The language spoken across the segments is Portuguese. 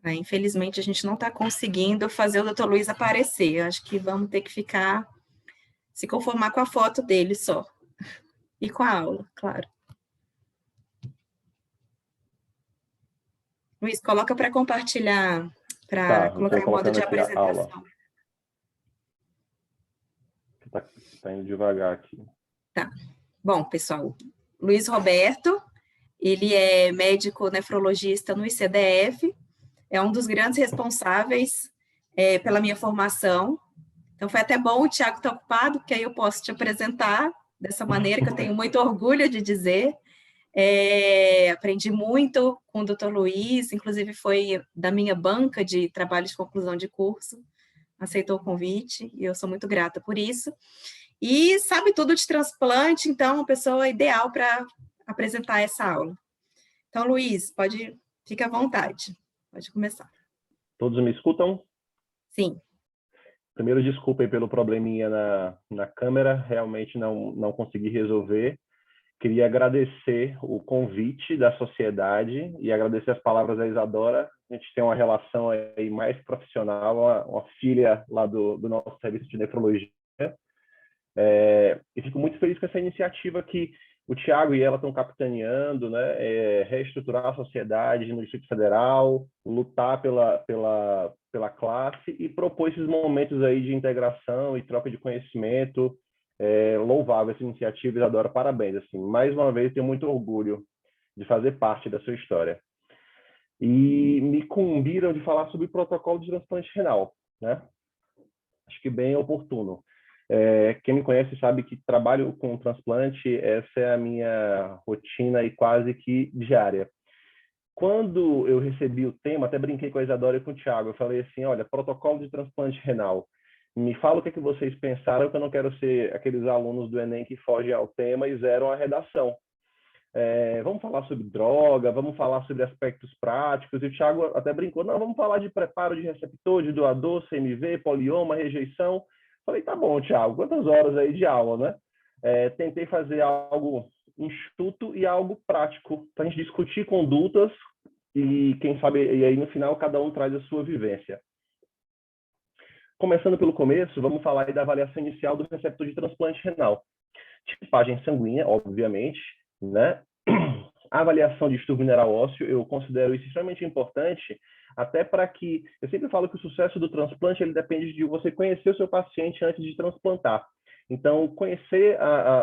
Infelizmente, a gente não está conseguindo fazer o doutor Luiz aparecer. Eu acho que vamos ter que se conformar com a foto dele só. E com a aula, claro. Luiz, coloca para compartilhar, para Tá, eu colocar estou em modo colocando de aqui a aula. apresentação. Tá indo devagar aqui. Tá. Bom, pessoal, Luiz Roberto, ele é médico nefrologista no ICDF, é um dos grandes responsáveis pela minha formação. Então, foi até bom o Tiago estar ocupado, porque aí eu posso te apresentar dessa maneira, que eu tenho muito orgulho de dizer. Aprendi muito com o doutor Luiz, inclusive foi da minha banca de trabalho de conclusão de curso, aceitou o convite, e eu sou muito grata por isso. E sabe tudo de transplante, então, uma pessoa ideal para apresentar essa aula. Então, Luiz, fica à vontade, pode começar. Todos me escutam? Sim. Primeiro, desculpem pelo probleminha na câmera, realmente não consegui resolver. Queria agradecer o convite da sociedade e agradecer as palavras da Isadora. A gente tem uma relação aí mais profissional, uma filha lá do nosso serviço de nefrologia. E fico muito feliz com essa iniciativa que o Tiago e ela estão capitaneando, né? Reestruturar a sociedade no Distrito Federal, lutar pela classe e propor esses momentos aí de integração e troca de conhecimento. Louvável essa iniciativa, Isadora, parabéns. Assim, mais uma vez, tenho muito orgulho de fazer parte da sua história. E me incumbiram de falar sobre o protocolo de transplante renal, né? Acho que bem oportuno. Quem me conhece sabe que trabalho com transplante, essa é a minha rotina e quase que diária. Quando eu recebi o tema, até brinquei com a Isadora e com o Thiago, eu falei assim, olha, protocolo de transplante renal, me fala o que vocês pensaram, que eu não quero ser aqueles alunos do Enem que fogem ao tema e zeram a redação. Vamos falar sobre droga, vamos falar sobre aspectos práticos, e o Thiago até brincou, não, vamos falar de preparo de receptor, de doador, CMV, polioma, rejeição. Falei, tá bom, Thiago, quantas horas aí de aula, né? Tentei fazer algo enxuto e algo prático, para a gente discutir condutas e, quem sabe, e aí no final cada um traz a sua vivência. Começando pelo começo, vamos falar aí da avaliação inicial do receptor de transplante renal. Tipagem sanguínea, obviamente, né? A avaliação de distúrbio mineral ósseo, eu considero isso extremamente importante, até para que, eu sempre falo que o sucesso do transplante, ele depende de você conhecer o seu paciente antes de transplantar. Então, conhecer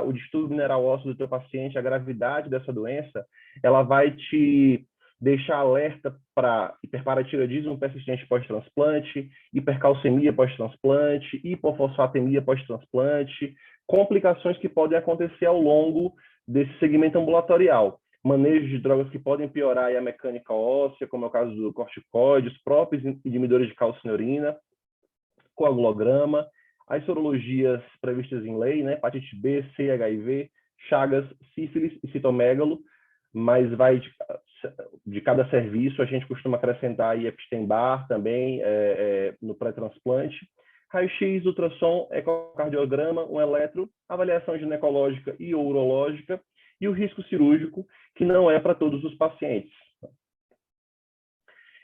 o distúrbio mineral ósseo do teu paciente, a gravidade dessa doença, ela vai te deixar alerta para hiperparatiroidismo persistente pós-transplante, hipercalcemia pós-transplante, hipofosfatemia pós-transplante, complicações que podem acontecer ao longo desse segmento ambulatorial. Manejo de drogas que podem piorar a mecânica óssea, como é o caso do corticoide, os próprios inibidores de calcinurina, coagulograma, as sorologias previstas em lei, né? Hepatite B, C, HIV, Chagas, sífilis e citomegalo, mas vai de cada serviço, a gente costuma acrescentar aí Epstein-Barr também no pré-transplante, raio-x, ultrassom, ecocardiograma, um eletro, avaliação ginecológica e urológica, e o risco cirúrgico, que não é para todos os pacientes.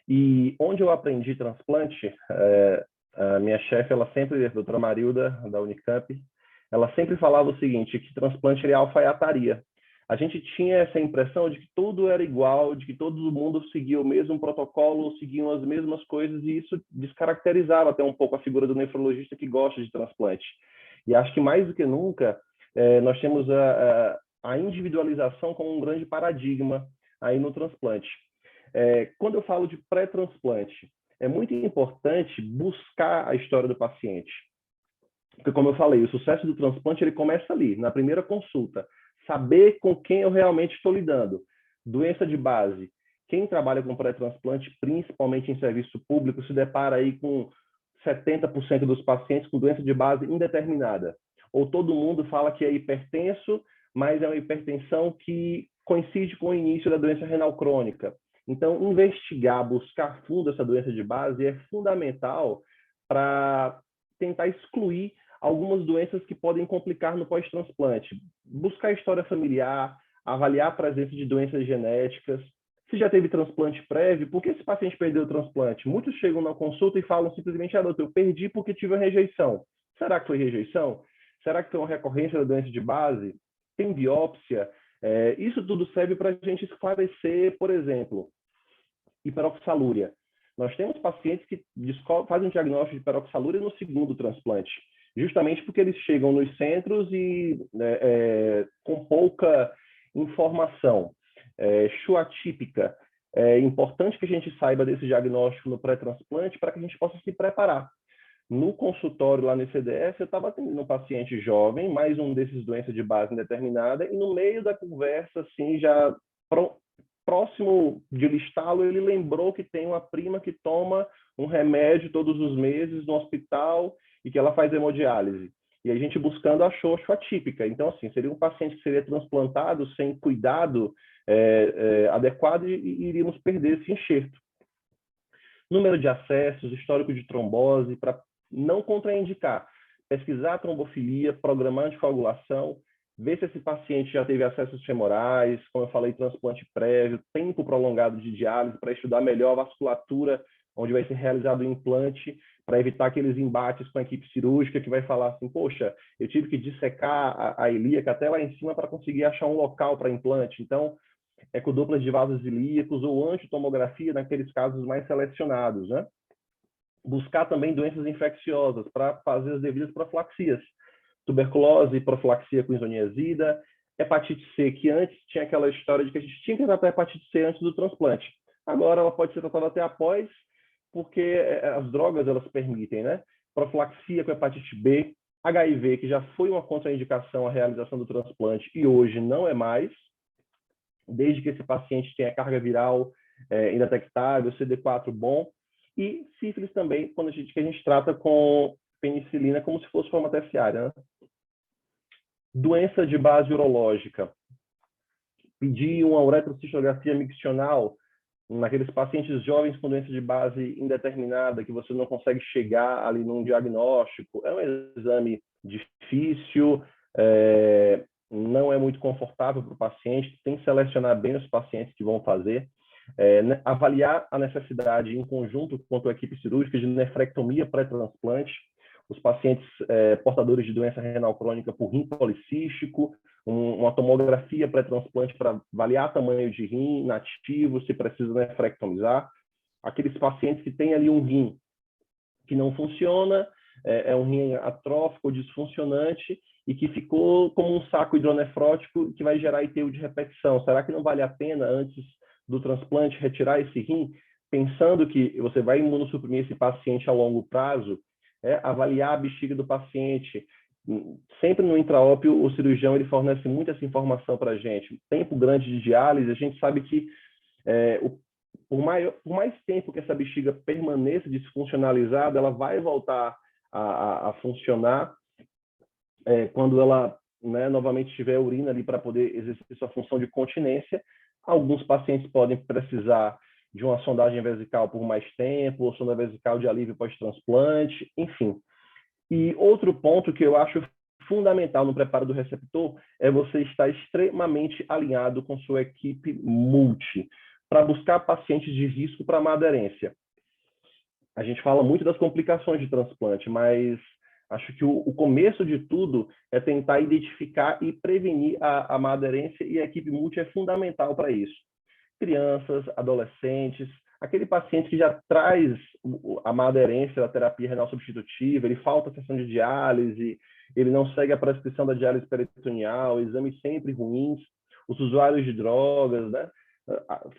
E onde eu aprendi transplante, a minha chefe, ela sempre, a doutora Marilda, da Unicamp, ela sempre falava o seguinte, que transplante era alfaiataria. A gente tinha essa impressão de que tudo era igual, de que todo mundo seguia o mesmo protocolo, seguiam as mesmas coisas, e isso descaracterizava até um pouco a figura do nefrologista que gosta de transplante. E acho que mais do que nunca, nós temos a individualização como um grande paradigma aí no transplante. Quando eu falo de pré-transplante, é muito importante buscar a história do paciente. Porque, como eu falei, o sucesso do transplante ele começa ali, na primeira consulta. Saber com quem eu realmente estou lidando. Doença de base. Quem trabalha com pré-transplante, principalmente em serviço público, se depara aí com 70% dos pacientes com doença de base indeterminada. Ou todo mundo fala que é hipertenso, mas é uma hipertensão que coincide com o início da doença renal crônica. Então, investigar, buscar fundo essa doença de base é fundamental para tentar excluir algumas doenças que podem complicar no pós-transplante. Buscar a história familiar, avaliar a presença de doenças genéticas, Se já teve transplante prévio, por que esse paciente perdeu o transplante? Muitos chegam na consulta e falam simplesmente, doutor, eu perdi porque tive uma rejeição. Será que foi rejeição? Será que foi uma recorrência da doença de base? Tem biópsia? Isso tudo serve para a gente esclarecer, por exemplo, hiperoxalúria. Nós temos pacientes que fazem um diagnóstico de hiperoxalúria no segundo transplante, justamente porque eles chegam nos centros e com pouca informação. Chu atípica. É importante que a gente saiba desse diagnóstico no pré-transplante para que a gente possa se preparar. No consultório lá no ICDF, eu estava atendendo um paciente jovem, mais um desses doenças de base indeterminada, e no meio da conversa, assim, já próximo de listá-lo, ele lembrou que tem uma prima que toma um remédio todos os meses no hospital e que ela faz hemodiálise. E a gente buscando achou Chu atípica. Então, assim, seria um paciente que seria transplantado sem cuidado adequado e iríamos perder esse enxerto. Número de acessos, histórico de trombose, para não contraindicar. Pesquisar a trombofilia, programar anticoagulação, ver se esse paciente já teve acessos femorais, como eu falei, transplante prévio, tempo prolongado de diálise para estudar melhor a vasculatura onde vai ser realizado o implante, para evitar aqueles embates com a equipe cirúrgica que vai falar assim, poxa, eu tive que dissecar a ilíaca até lá em cima para conseguir achar um local para implante. Então, ecoduplas de vasos ilíacos ou antitomografia naqueles casos mais selecionados, né? Buscar também doenças infecciosas para fazer as devidas profilaxias. Tuberculose, profilaxia com isoniazida, hepatite C, que antes tinha aquela história de que a gente tinha que tratar a hepatite C antes do transplante. Agora ela pode ser tratada até após, porque as drogas elas permitem, né? Profilaxia com hepatite B, HIV, que já foi uma contraindicação à realização do transplante e hoje não é mais, desde que esse paciente tenha carga viral indetectável, CD4 bom, e sífilis também, quando que a gente trata com penicilina como se fosse forma terciária. Né? Doença de base urológica. Pedir uma uretrocistografia miccional naqueles pacientes jovens com doença de base indeterminada, que você não consegue chegar ali num diagnóstico. É um exame difícil, não é muito confortável para o paciente, tem que selecionar bem os pacientes que vão fazer. Avaliar a necessidade em conjunto com a equipe cirúrgica de nefrectomia pré-transplante, os pacientes portadores de doença renal crônica por rim policístico, uma tomografia pré-transplante para avaliar tamanho de rim nativo, se precisa nefrectomizar. Aqueles pacientes que têm ali um rim que não funciona, é um rim atrófico ou disfuncionante e que ficou como um saco hidronefrótico que vai gerar ITU de repetição. Será que não vale a pena, antes do transplante, retirar esse rim, pensando que você vai imunossuprimir esse paciente a longo prazo, avaliar a bexiga do paciente. Sempre no intraópio, o cirurgião ele fornece muita essa informação para a gente. Tempo grande de diálise, a gente sabe que por mais tempo que essa bexiga permaneça disfuncionalizada, ela vai voltar a funcionar quando ela novamente tiver urina ali para poder exercer sua função de continência. Alguns pacientes podem precisar de uma sondagem vesical por mais tempo, ou sonda vesical de alívio pós-transplante, enfim. E outro ponto que eu acho fundamental no preparo do receptor é você estar extremamente alinhado com sua equipe multi, para buscar pacientes de risco para má aderência. A gente fala muito das complicações de transplante, mas acho que o começo de tudo é tentar identificar e prevenir a má aderência, e a equipe multi é fundamental para isso. Crianças, adolescentes, aquele paciente que já traz a má aderência da terapia renal substitutiva, ele falta a sessão de diálise, ele não segue a prescrição da diálise peritoneal, exames sempre ruins, os usuários de drogas, né?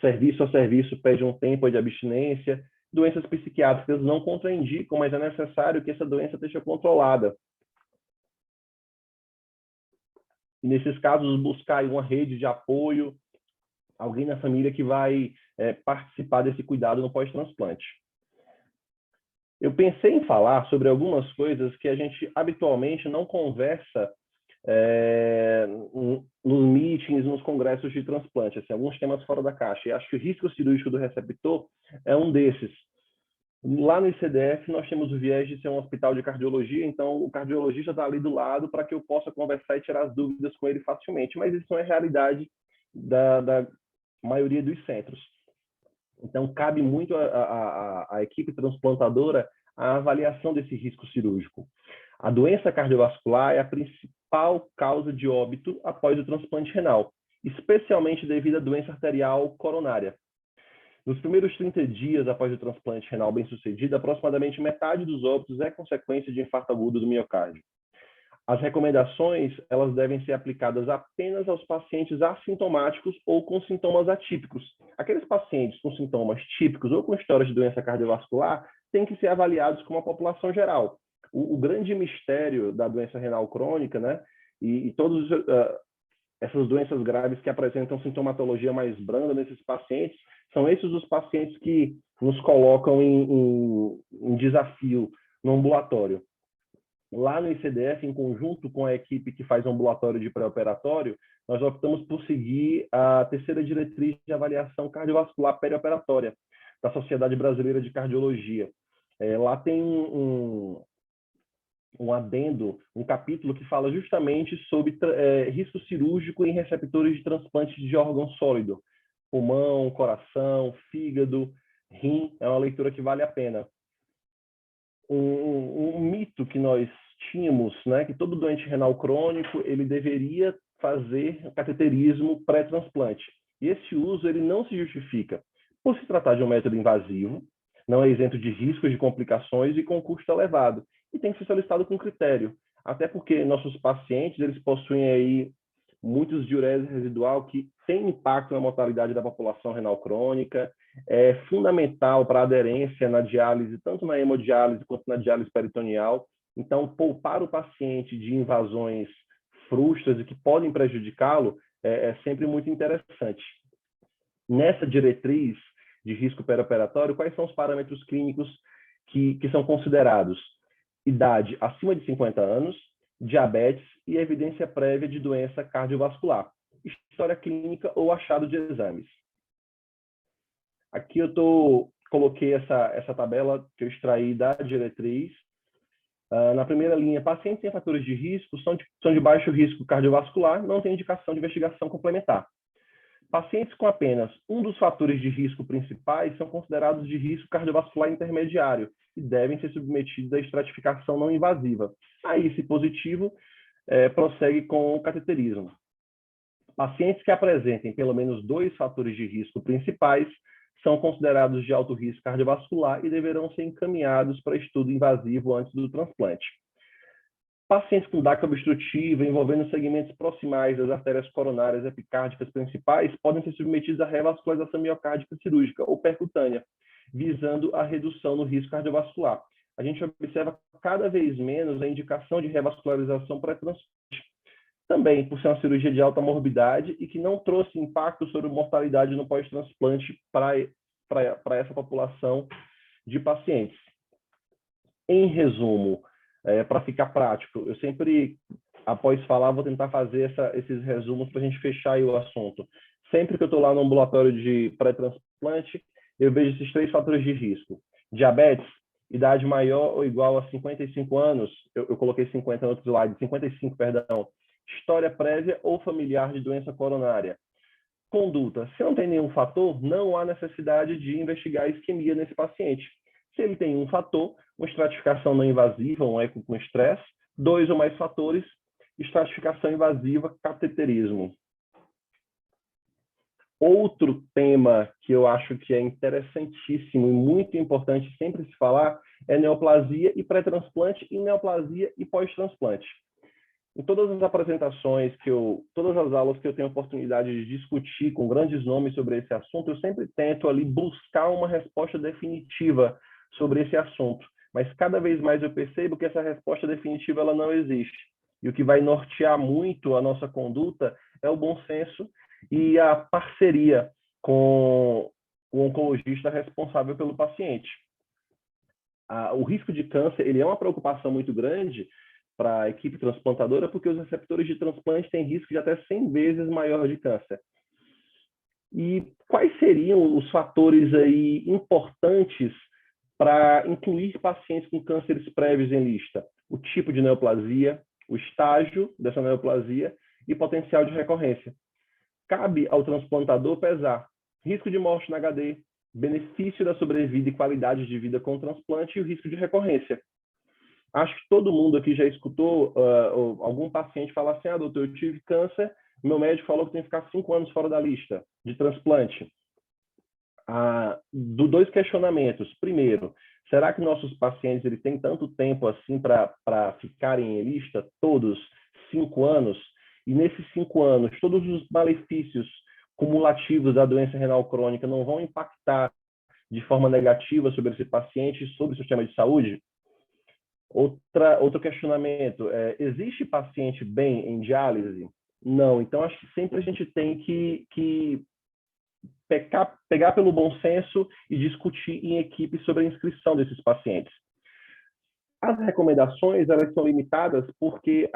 Serviço a serviço pede um tempo de abstinência, doenças psiquiátricas não contraindicam, mas é necessário que essa doença esteja controlada. E nesses casos, buscar uma rede de apoio, alguém na família que vai participar desse cuidado no pós-transplante. Eu pensei em falar sobre algumas coisas que a gente habitualmente não conversa nos meetings, nos congressos de transplante, assim, alguns temas fora da caixa. E acho que o risco cirúrgico do receptor é um desses. Lá no ICDF, nós temos o viés de ser um hospital de cardiologia, então o cardiologista está ali do lado para que eu possa conversar e tirar as dúvidas com ele facilmente, mas isso não é realidade da maioria dos centros. Então, cabe muito à equipe transplantadora a avaliação desse risco cirúrgico. A doença cardiovascular é a principal causa de óbito após o transplante renal, especialmente devido à doença arterial coronária. Nos primeiros 30 dias após o transplante renal bem-sucedido, aproximadamente metade dos óbitos é consequência de infarto agudo do miocárdio. As recomendações, elas devem ser aplicadas apenas aos pacientes assintomáticos ou com sintomas atípicos. Aqueles pacientes com sintomas típicos ou com história de doença cardiovascular têm que ser avaliados como a população geral. O grande mistério da doença renal crônica, né, e todas essas doenças graves que apresentam sintomatologia mais branda nesses pacientes, são esses os pacientes que nos colocam em desafio no ambulatório. Lá no ICDF, em conjunto com a equipe que faz ambulatório de pré-operatório, nós optamos por seguir a terceira diretriz de avaliação cardiovascular perioperatória da Sociedade Brasileira de Cardiologia. Lá tem um adendo, um capítulo que fala justamente sobre risco cirúrgico em receptores de transplante de órgão sólido, pulmão, coração, fígado, rim. É uma leitura que vale a pena. Um mito que nós tínhamos, né, que todo doente renal crônico ele deveria fazer cateterismo pré-transplante. E esse uso ele não se justifica por se tratar de um método invasivo, não é isento de riscos de complicações e com custo elevado, e tem que ser solicitado com critério, até porque nossos pacientes eles possuem aí muitos diurese residual que tem impacto na mortalidade da população renal crônica, é fundamental para a aderência na diálise, tanto na hemodiálise quanto na diálise peritoneal. Então, poupar o paciente de invasões frustras e que podem prejudicá-lo é sempre muito interessante. Nessa diretriz de risco perioperatório, quais são os parâmetros clínicos que são considerados? Idade acima de 50 anos, diabetes e evidência prévia de doença cardiovascular, história clínica ou achado de exames. Aqui eu coloquei essa tabela que eu extraí da diretriz. Na primeira linha, pacientes em fatores de risco são de baixo risco cardiovascular, não tem indicação de investigação complementar. Pacientes com apenas um dos fatores de risco principais são considerados de risco cardiovascular intermediário e devem ser submetidos à estratificação não invasiva. Aí, se positivo, prossegue com o cateterismo. Pacientes que apresentem pelo menos 2 fatores de risco principais são considerados de alto risco cardiovascular e deverão ser encaminhados para estudo invasivo antes do transplante. Pacientes com DAC obstrutiva envolvendo segmentos proximais das artérias coronárias epicárdicas principais podem ser submetidos à revascularização miocárdica cirúrgica ou percutânea, visando a redução no risco cardiovascular. A gente observa cada vez menos a indicação de revascularização pré-transplante, também por ser uma cirurgia de alta morbidade e que não trouxe impacto sobre mortalidade no pós-transplante para essa população de pacientes. Em resumo, para ficar prático, eu sempre, após falar, vou tentar fazer esses resumos para a gente fechar aí o assunto. Sempre que eu estou lá no ambulatório de pré-transplante, eu vejo esses 3 fatores de risco. Diabetes, idade maior ou igual a 55 anos, eu coloquei 50 no outro slide, 55, perdão. História prévia ou familiar de doença coronária. Conduta. Se não tem nenhum fator, não há necessidade de investigar a isquemia nesse paciente. Se ele tem um fator, uma estratificação não invasiva, um eco com estresse, 2 ou mais fatores, estratificação invasiva, cateterismo. Outro tema que eu acho que é interessantíssimo e muito importante sempre se falar é neoplasia e pré-transplante e neoplasia e pós-transplante. Em todas as apresentações todas as aulas que eu tenho a oportunidade de discutir com grandes nomes sobre esse assunto, eu sempre tento ali buscar uma resposta definitiva sobre esse assunto. Mas cada vez mais eu percebo que essa resposta definitiva ela não existe. E o que vai nortear muito a nossa conduta é o bom senso e a parceria com o oncologista responsável pelo paciente. O risco de câncer ele é uma preocupação muito grande para a equipe transplantadora, porque os receptores de transplante têm risco de até 100 vezes maior de câncer. E quais seriam os fatores aí importantes para incluir pacientes com cânceres prévios em lista? O tipo de neoplasia, o estágio dessa neoplasia e potencial de recorrência. Cabe ao transplantador pesar risco de morte na HD, benefício da sobrevida e qualidade de vida com o transplante e o risco de recorrência. Acho que todo mundo aqui já escutou algum paciente falar assim, doutor, eu tive câncer, meu médico falou que tem que ficar 5 anos fora da lista de transplante. Dois questionamentos. Primeiro, será que nossos pacientes eles têm tanto tempo assim para ficarem em lista? Todos 5 anos? E nesses 5 anos, todos os malefícios cumulativos da doença renal crônica não vão impactar de forma negativa sobre esse paciente e sobre o sistema de saúde? Outro questionamento, existe paciente bem em diálise? Não. Então, acho que sempre a gente tem que pegar pelo bom senso e discutir em equipe sobre a inscrição desses pacientes. As recomendações, elas são limitadas porque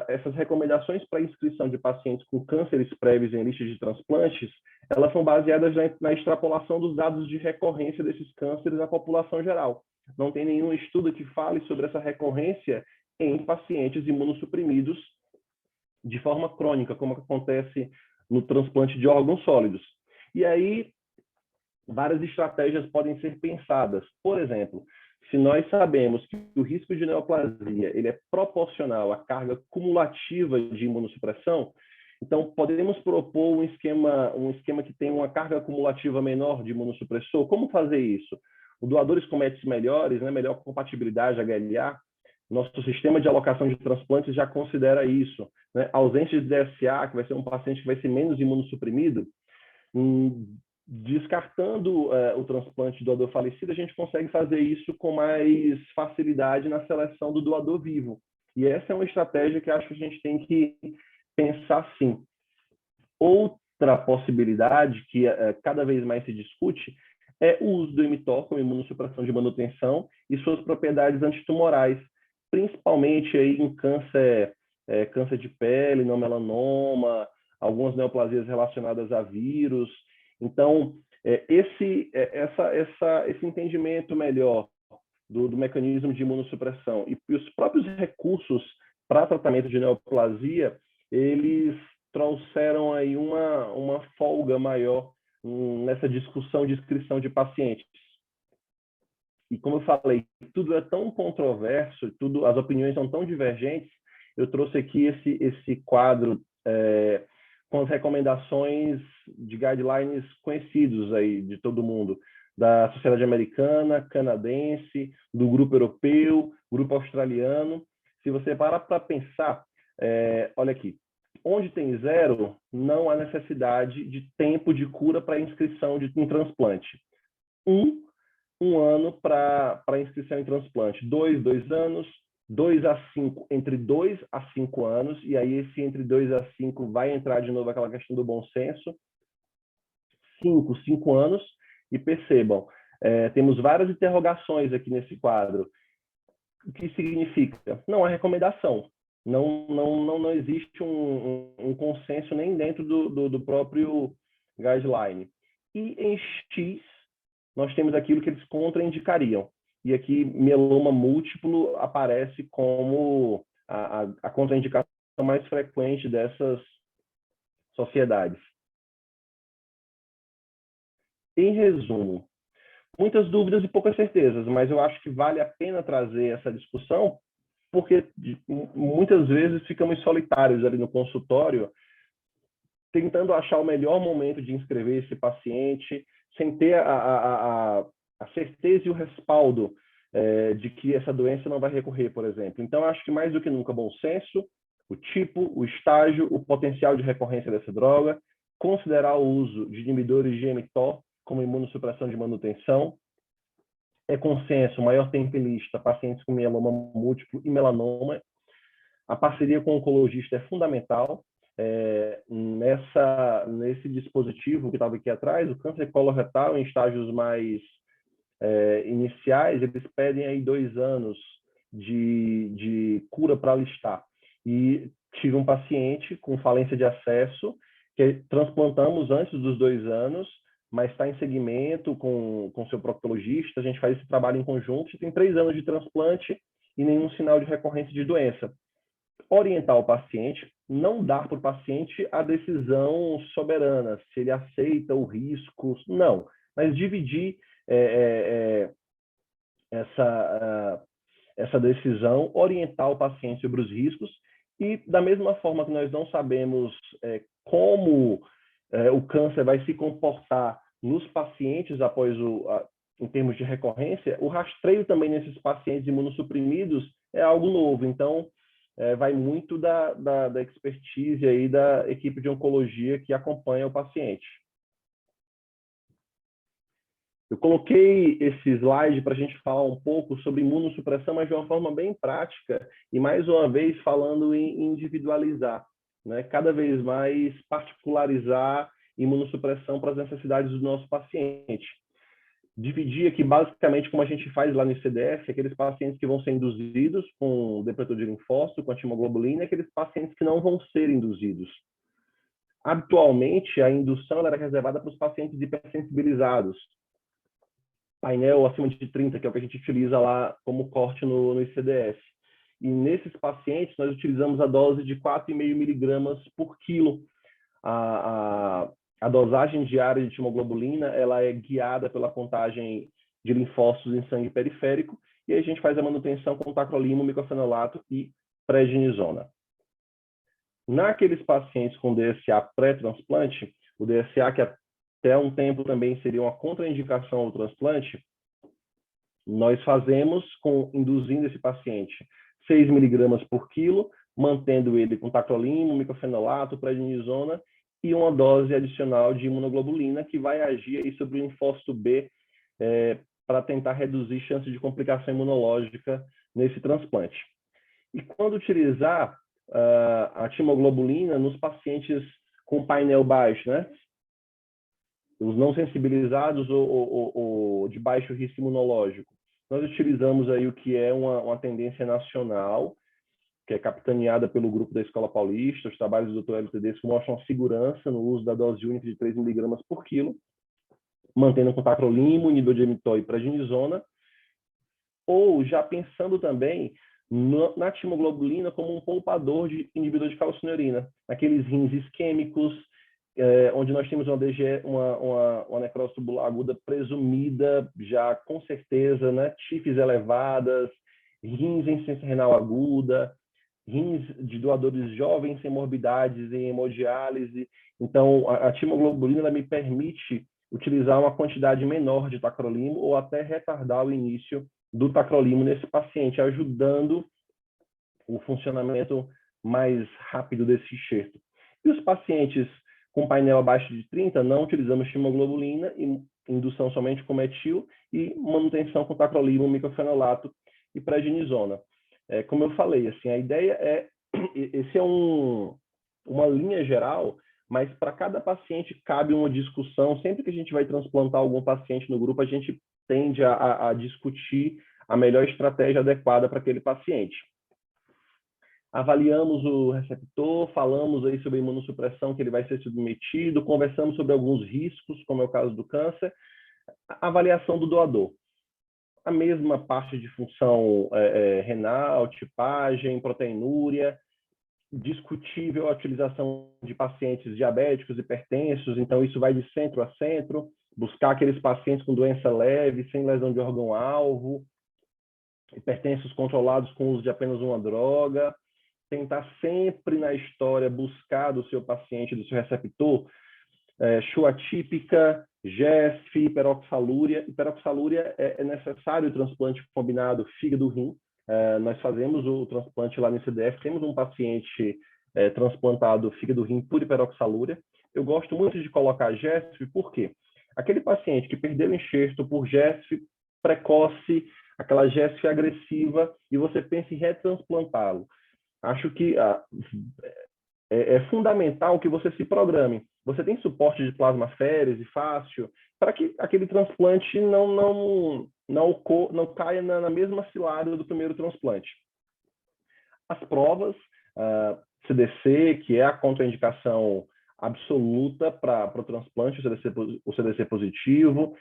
essas recomendações para inscrição de pacientes com cânceres prévios em listas de transplantes, elas são baseadas na extrapolação dos dados de recorrência desses cânceres na população geral. Não tem nenhum estudo que fale sobre essa recorrência em pacientes imunossuprimidos de forma crônica, como acontece no transplante de órgãos sólidos. E aí, várias estratégias podem ser pensadas. Por exemplo, se nós sabemos que o risco de neoplasia ele é proporcional à carga cumulativa de imunossupressão, então podemos propor um esquema que tem uma carga cumulativa menor de imunossupressor. Como fazer isso? O doadores com médicos melhores, melhor compatibilidade HLA, nosso sistema de alocação de transplantes já considera isso. A ausência de DSA, que vai ser um paciente que vai ser menos imunossuprimido, descartando o transplante do doador falecido, a gente consegue fazer isso com mais facilidade na seleção do doador vivo. E essa é uma estratégia que acho que a gente tem que pensar sim. Outra possibilidade que cada vez mais se discute é o uso do mTOR como imunossupressão de manutenção e suas propriedades antitumorais, principalmente aí em câncer de pele, não melanoma, algumas neoplasias relacionadas a vírus. Então, esse entendimento melhor do mecanismo de imunossupressão e os próprios recursos para tratamento de neoplasia, eles trouxeram aí uma folga maior nessa discussão de inscrição de pacientes. E como eu falei, tudo é tão controverso, as opiniões são tão divergentes, eu trouxe aqui esse quadro com as recomendações de guidelines conhecidos aí de todo mundo, da Sociedade Americana, Canadense, do Grupo Europeu, Grupo Australiano. Se você parar para pensar, olha aqui, onde tem 0, não há necessidade de tempo de cura para inscrição em transplante. 1 ano para inscrição em transplante. 2 anos. 2 a 5, entre 2 a 5 anos, e aí esse entre 2 a 5 vai entrar de novo aquela questão do bom senso. 5 anos, e percebam, temos várias interrogações aqui nesse quadro. O que significa? Não há recomendação. Não existe um consenso nem dentro do próprio guideline. E em X, nós temos aquilo que eles contraindicariam. E aqui, mieloma múltiplo aparece como a contraindicação mais frequente dessas sociedades. Em resumo, muitas dúvidas e poucas certezas, mas eu acho que vale a pena trazer essa discussão, porque muitas vezes ficamos solitários ali no consultório, tentando achar o melhor momento de inscrever esse paciente, sem ter a certeza e o respaldo de que essa doença não vai recorrer, por exemplo. Então, acho que mais do que nunca, bom senso, o tipo, o estágio, o potencial de recorrência dessa droga, considerar o uso de inibidores de mTOR como imunossupressão de manutenção, consenso, maior tempo em lista, pacientes com mieloma múltiplo e melanoma. A parceria com o oncologista é fundamental. Nesse dispositivo que estava aqui atrás, o câncer coloretal em estágios mais iniciais, eles pedem aí 2 anos de cura para listar. E tive um paciente com falência de acesso que transplantamos antes dos 2 anos, mas está em seguimento com seu proctologista, a gente faz esse trabalho em conjunto, e tem 3 anos de transplante e nenhum sinal de recorrência de doença. Orientar o paciente, não dar para o paciente a decisão soberana, se ele aceita o risco, não. mas dividir essa decisão, orientar o paciente sobre os riscos e, da mesma forma que nós não sabemos como o câncer vai se comportar nos pacientes após em termos de recorrência, o rastreio também nesses pacientes imunossuprimidos é algo novo. Então, vai muito da expertise aí da equipe de oncologia que acompanha o paciente. Eu coloquei esse slide para a gente falar um pouco sobre imunossupressão, mas de uma forma bem prática e, mais uma vez, falando em individualizar, né? Cada vez mais particularizar imunossupressão para as necessidades do nosso paciente. Dividir aqui, basicamente, como a gente faz lá no ICDF, aqueles pacientes que vão ser induzidos com depletor de linfócito, com antimoglobulina, e aqueles pacientes que não vão ser induzidos. Habitualmente, a indução era reservada para os pacientes hipersensibilizados, painel acima de 30, que é o que a gente utiliza lá como corte no ICDF. E nesses pacientes, nós utilizamos a dose de 4,5 miligramas por quilo. A dosagem diária de timoglobulina ela é guiada pela contagem de linfócitos em sangue periférico, e aí a gente faz a manutenção com tacrolimo, micofenolato e prednisona. Naqueles pacientes com DSA pré-transplante, o DSA que até um tempo também seria uma contraindicação ao transplante, nós fazemos induzindo esse paciente 6 miligramas por quilo, mantendo ele com tacrolimo, micofenolato, prednisona e uma dose adicional de imunoglobulina que vai agir aí sobre o linfócito B para tentar reduzir chance de complicação imunológica nesse transplante. E quando utilizar a timoglobulina nos pacientes com painel baixo, né? Os não sensibilizados ou de baixo risco imunológico. Nós utilizamos aí o que é uma tendência nacional, que é capitaneada pelo grupo da Escola Paulista, os trabalhos do Dr. Hélio Tedesco mostram segurança no uso da dose única de 3 miligramas por quilo, mantendo com tacrolimo, nidodimetol e prednisona, ou já pensando também na timoglobulina como um poupador de inibidor de calcineurina, aqueles rins isquêmicos, onde nós temos uma necrose tubular aguda presumida, já com certeza, né? TIFs elevadas, rins em insuficiência renal aguda, rins de doadores jovens sem morbidades em hemodiálise. Então, a timoglobulina ela me permite utilizar uma quantidade menor de tacrolimo ou até retardar o início do tacrolimo nesse paciente, ajudando o funcionamento mais rápido desse enxerto. E os pacientes com painel abaixo de 30, não utilizamos timoglobulina, indução somente com metil e manutenção com tacrolimo, micofenolato e prednisona. Como eu falei, assim, a ideia esse é uma linha geral, mas para cada paciente cabe uma discussão. Sempre que a gente vai transplantar algum paciente no grupo, a gente tende a discutir a melhor estratégia adequada para aquele paciente. Avaliamos o receptor, falamos aí sobre a imunossupressão que ele vai ser submetido, conversamos sobre alguns riscos, como é o caso do câncer, a avaliação do doador. A mesma parte de função renal, tipagem, proteinúria, discutível a utilização de pacientes diabéticos, hipertensos, então isso vai de centro a centro, buscar aqueles pacientes com doença leve, sem lesão de órgão-alvo, hipertensos controlados com o uso de apenas uma droga, tentar sempre na história buscar do seu paciente, do seu receptor, Shua típica, GESF, hiperoxalúria. Hiperoxalúria é necessário o transplante combinado fígado-rim. Nós fazemos o transplante lá no CDF, temos um paciente transplantado fígado-rim por hiperoxalúria. Eu gosto muito de colocar GESF, por quê? Aquele paciente que perdeu o enxerto por GESF precoce, aquela GESF agressiva, e você pensa em retransplantá-lo. Acho que é fundamental que você se programe. Você tem suporte de plasmaférese fácil para que aquele transplante não caia na mesma cilada do primeiro transplante. As provas, CDC, que é a contraindicação absoluta para o transplante, o CDC positivo,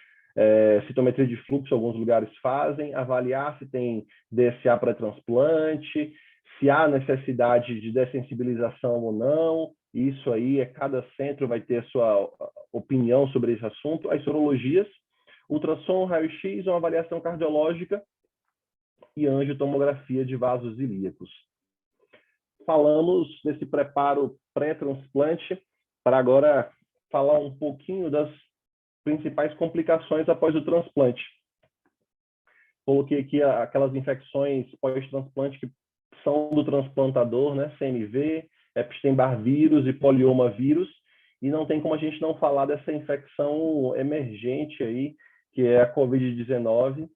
citometria de fluxo, alguns lugares fazem, avaliar se tem DSA pré-transplante, se há necessidade de dessensibilização ou não. Isso aí, cada centro vai ter a sua opinião sobre esse assunto. As sorologias, ultrassom, raio-x, uma avaliação cardiológica e angiotomografia de vasos ilíacos. Falamos desse preparo pré-transplante, para agora falar um pouquinho das principais complicações após o transplante. Coloquei aqui aquelas infecções pós-transplante que são do transplantador, né? CMV, Epstein-Barr vírus e polioma vírus, e não tem como a gente não falar dessa infecção emergente aí, que é a COVID-19.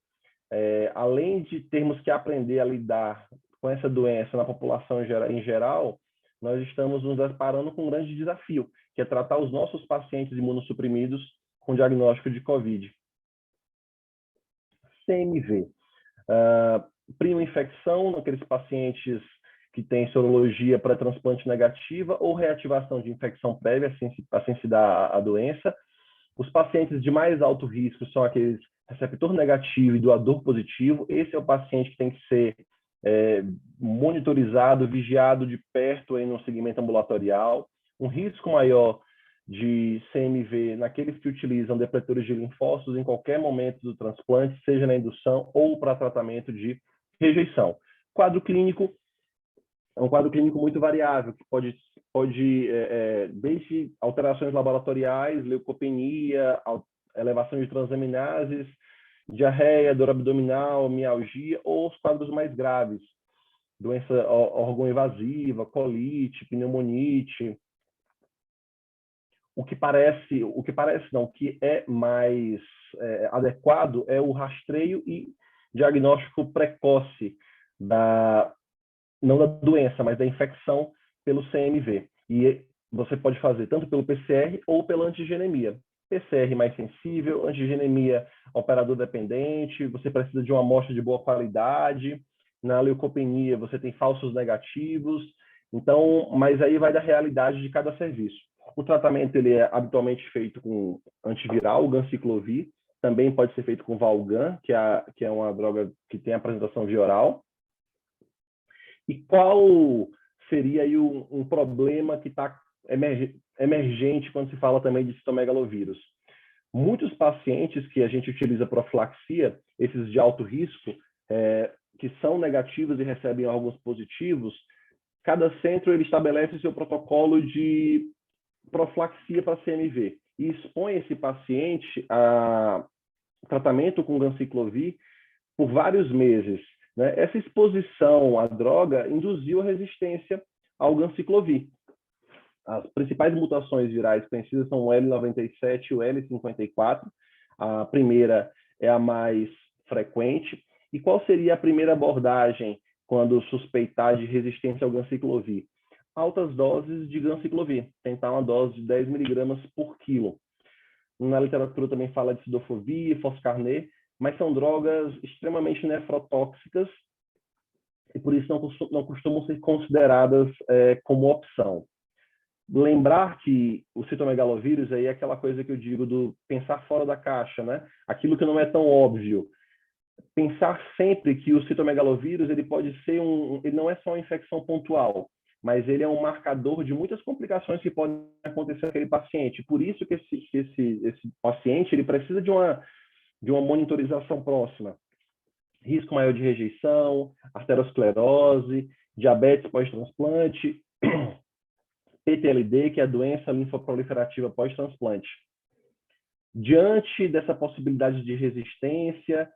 Além de termos que aprender a lidar com essa doença na população em geral, nós estamos nos deparando com um grande desafio, que é tratar os nossos pacientes imunossuprimidos com diagnóstico de COVID. CMV. Prima infecção naqueles pacientes que têm sorologia para transplante negativa ou reativação de infecção prévia, assim se dá a doença. Os pacientes de mais alto risco são aqueles receptor negativo e doador positivo. Esse é o paciente que tem que ser monitorizado, vigiado de perto aí no segmento ambulatorial. Um risco maior de CMV naqueles que utilizam depletores de linfócitos em qualquer momento do transplante, seja na indução ou para tratamento de rejeição. Quadro clínico é um quadro clínico muito variável, que pode desde alterações laboratoriais, leucopenia, elevação de transaminases, diarreia, dor abdominal, mialgia, ou os quadros mais graves, doença órgão-invasiva, colite, pneumonite. O que é mais adequado é o rastreio e diagnóstico precoce não da doença, mas da infecção pelo CMV. E você pode fazer tanto pelo PCR ou pela antigenemia. PCR mais sensível, antigenemia operador dependente, você precisa de uma amostra de boa qualidade. Na leucopenia você tem falsos negativos. Então, mas aí vai da realidade de cada serviço. O tratamento ele é habitualmente feito com antiviral, o ganciclovir. Também pode ser feito com Valgan, que é uma droga que tem apresentação via oral. E qual seria aí um problema que está emergente quando se fala também de citomegalovírus? Muitos pacientes que a gente utiliza profilaxia, esses de alto risco, que são negativos e recebem órgãos positivos, cada centro ele estabelece seu protocolo de profilaxia para CMV e expõe esse paciente a tratamento com ganciclovir por vários meses. Essa exposição à droga induziu a resistência ao ganciclovir. As principais mutações virais conhecidas são o L97 e o L54. A primeira é a mais frequente. E qual seria a primeira abordagem quando suspeitar de resistência ao ganciclovir? Altas doses de ganciclovir, tentar uma dose de 10 miligramas por quilo. Na literatura também fala de cidofovir, foscarnet, mas são drogas extremamente nefrotóxicas e por isso não costumam ser consideradas como opção. Lembrar que o citomegalovírus aí é aquela coisa que eu digo do pensar fora da caixa, né? Aquilo que não é tão óbvio. Pensar sempre que o citomegalovírus ele pode ser ele não é só uma infecção pontual, mas ele é um marcador de muitas complicações que podem acontecer naquele paciente. Por isso que esse paciente ele precisa de uma monitorização próxima. Risco maior de rejeição, arteriosclerose, diabetes pós-transplante, PTLD, que é a doença linfoproliferativa pós-transplante. Diante dessa possibilidade de resistência,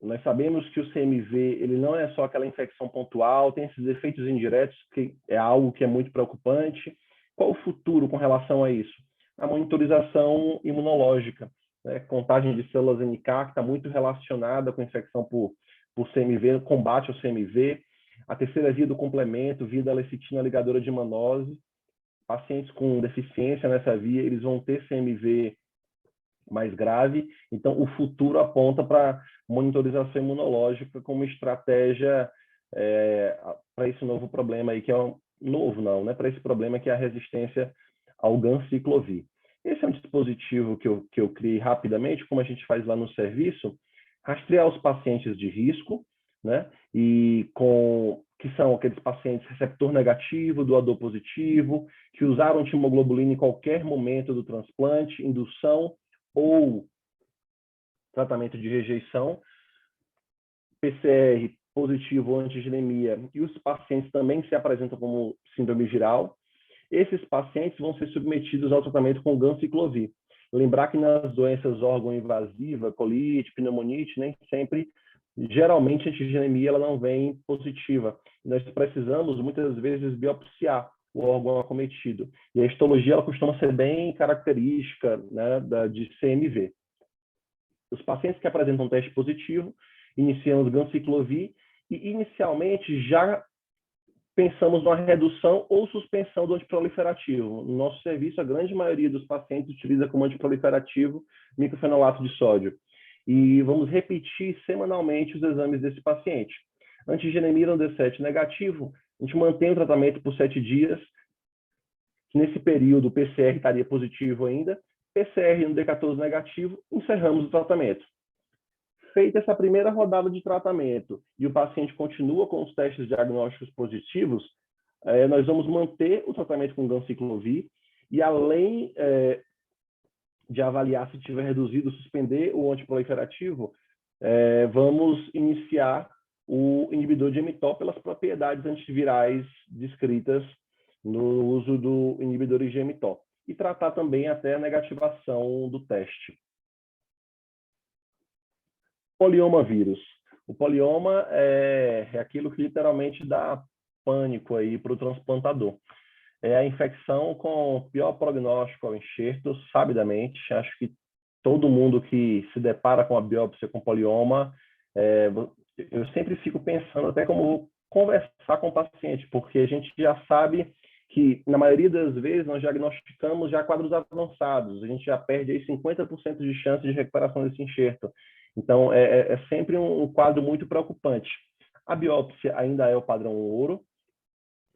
nós sabemos que o CMV ele não é só aquela infecção pontual, tem esses efeitos indiretos, que é algo que é muito preocupante. Qual o futuro com relação a isso? A monitorização imunológica. Contagem de células NK, que está muito relacionada com a infecção por CMV, combate ao CMV. A terceira via do complemento, via da lecitina ligadora de manose. Pacientes com deficiência nessa via, eles vão ter CMV mais grave. Então, o futuro aponta para monitorização imunológica como estratégia para esse novo problema aí, que é novo não, né? Para esse problema que é a resistência ao ganciclovir. Esse é um dispositivo que eu criei rapidamente, como a gente faz lá no serviço, rastrear os pacientes de risco, né? E que são aqueles pacientes receptor negativo, doador positivo, que usaram timoglobulina em qualquer momento do transplante, indução ou tratamento de rejeição, PCR positivo ou antigenemia, e os pacientes também se apresentam como síndrome giral, esses pacientes vão ser submetidos ao tratamento com ganciclovir. Lembrar que nas doenças órgão-invasiva, colite, pneumonite, nem sempre, geralmente a antigenemia ela não vem positiva. Nós precisamos, muitas vezes, biopsiar o órgão acometido. E a histologia ela costuma ser bem característica, né, de CMV. Os pacientes que apresentam teste positivo, iniciamos ganciclovir e, inicialmente, já pensamos numa redução ou suspensão do antiproliferativo. No nosso serviço, a grande maioria dos pacientes utiliza como antiproliferativo microfenolato de sódio. E vamos repetir semanalmente os exames desse paciente. Antigenemia no D7 negativo, a gente mantém o tratamento por 7 dias. Nesse período, o PCR estaria positivo ainda. PCR no D14 negativo, encerramos o tratamento. Feita essa primeira rodada de tratamento e o paciente continua com os testes diagnósticos positivos, nós vamos manter o tratamento com ganciclovir e, além de avaliar se tiver reduzido, suspender o antiproliferativo, vamos iniciar o inibidor de mTOR pelas propriedades antivirais descritas no uso do inibidor de mTOR e tratar também até a negativação do teste. Polioma vírus. O polioma é aquilo que literalmente dá pânico aí para o transplantador. É a infecção com pior prognóstico ao enxerto, sabidamente. Acho que todo mundo que se depara com a biópsia com polioma, eu sempre fico pensando até como conversar com o paciente, porque a gente já sabe que, na maioria das vezes, nós diagnosticamos já quadros avançados. A gente já perde aí 50% de chance de recuperação desse enxerto. Então, é sempre um quadro muito preocupante. A biópsia ainda é o padrão ouro,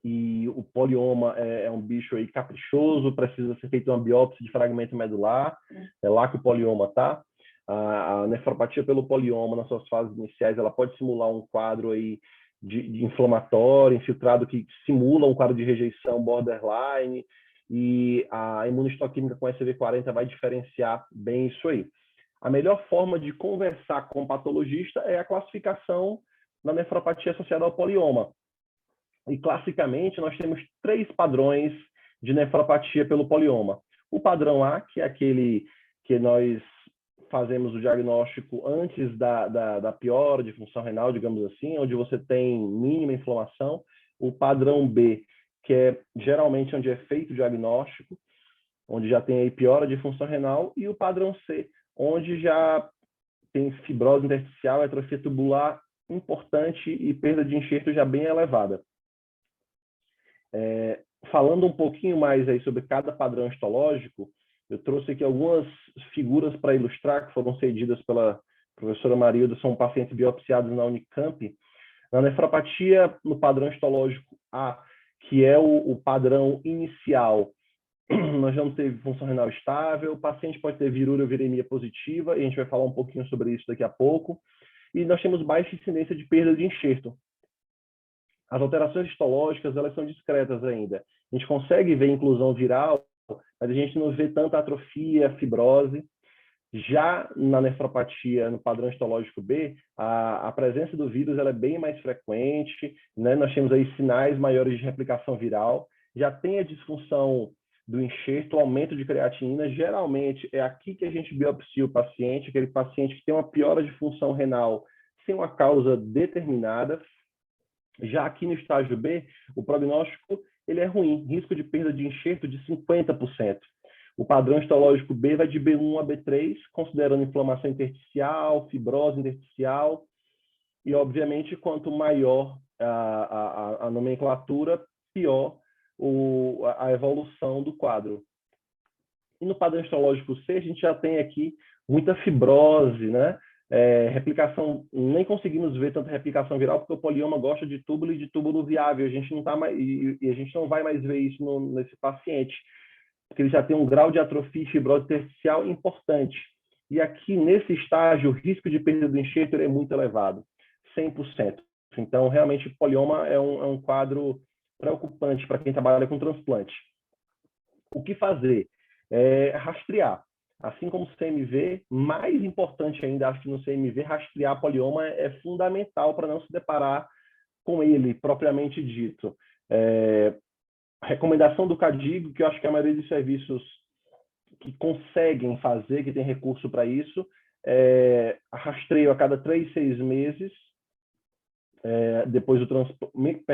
e o polioma é um bicho aí caprichoso, precisa ser feita uma biópsia de fragmento medular, é lá que o polioma está. A nefropatia pelo polioma, nas suas fases iniciais, ela pode simular um quadro aí de inflamatório, infiltrado, que simula um quadro de rejeição borderline, e a imunistoquímica com SV40 vai diferenciar bem isso aí. A melhor forma de conversar com o patologista é a classificação da nefropatia associada ao polioma. E, classicamente, nós temos 3 padrões de nefropatia pelo polioma. O padrão A, que é aquele que nós fazemos o diagnóstico antes da piora de função renal, digamos assim, onde você tem mínima inflamação. O padrão B, que é geralmente onde é feito o diagnóstico, onde já tem aí piora de função renal. E o padrão C, onde já tem fibrose intersticial, atrofia tubular importante e perda de enxerto já bem elevada. Falando um pouquinho mais aí sobre cada padrão histológico, eu trouxe aqui algumas figuras para ilustrar, que foram cedidas pela professora Marilda, são pacientes biopsiados na Unicamp. Na nefropatia, no padrão histológico A, que é o padrão inicial, nós vamos ter função renal estável, o paciente pode ter virúria ou viremia positiva, e a gente vai falar um pouquinho sobre isso daqui a pouco. E nós temos baixa incidência de perda de enxerto. As alterações histológicas, elas são discretas ainda. A gente consegue ver inclusão viral, mas a gente não vê tanta atrofia, fibrose. Já na nefropatia, no padrão histológico B, a presença do vírus ela é bem mais frequente, né? Nós temos aí sinais maiores de replicação viral. Já tem a disfunção do enxerto, o aumento de creatinina. Geralmente é aqui que a gente biopsia o paciente, aquele paciente que tem uma piora de função renal sem uma causa determinada. Já aqui no estágio B, o prognóstico ele é ruim, risco de perda de enxerto de 50%. O padrão histológico B vai de B1 a B3, considerando inflamação intersticial, fibrose intersticial, e, obviamente, quanto maior a nomenclatura, pior a evolução do quadro. E no padrão histológico C, a gente já tem aqui muita fibrose, né? Replicação, nem conseguimos ver tanta replicação viral, porque o polioma gosta de túbulo e de túbulo viável. A gente não tá mais, e a gente não vai mais ver isso nesse paciente, porque ele já tem um grau de atrofia e fibrose intersticial importante. E aqui, nesse estágio, o risco de perda do enxerto é muito elevado, 100%. Então, realmente, o polioma é um quadro preocupante para quem trabalha com transplante. O que fazer? Rastrear. Assim como o CMV, mais importante ainda, acho que no CMV, rastrear polioma é fundamental para não se deparar com ele, propriamente dito. A recomendação do CADIG, que eu acho que a maioria dos serviços que conseguem fazer, que tem recurso para isso, rastreio a cada 3, 6 meses, depois do transplante,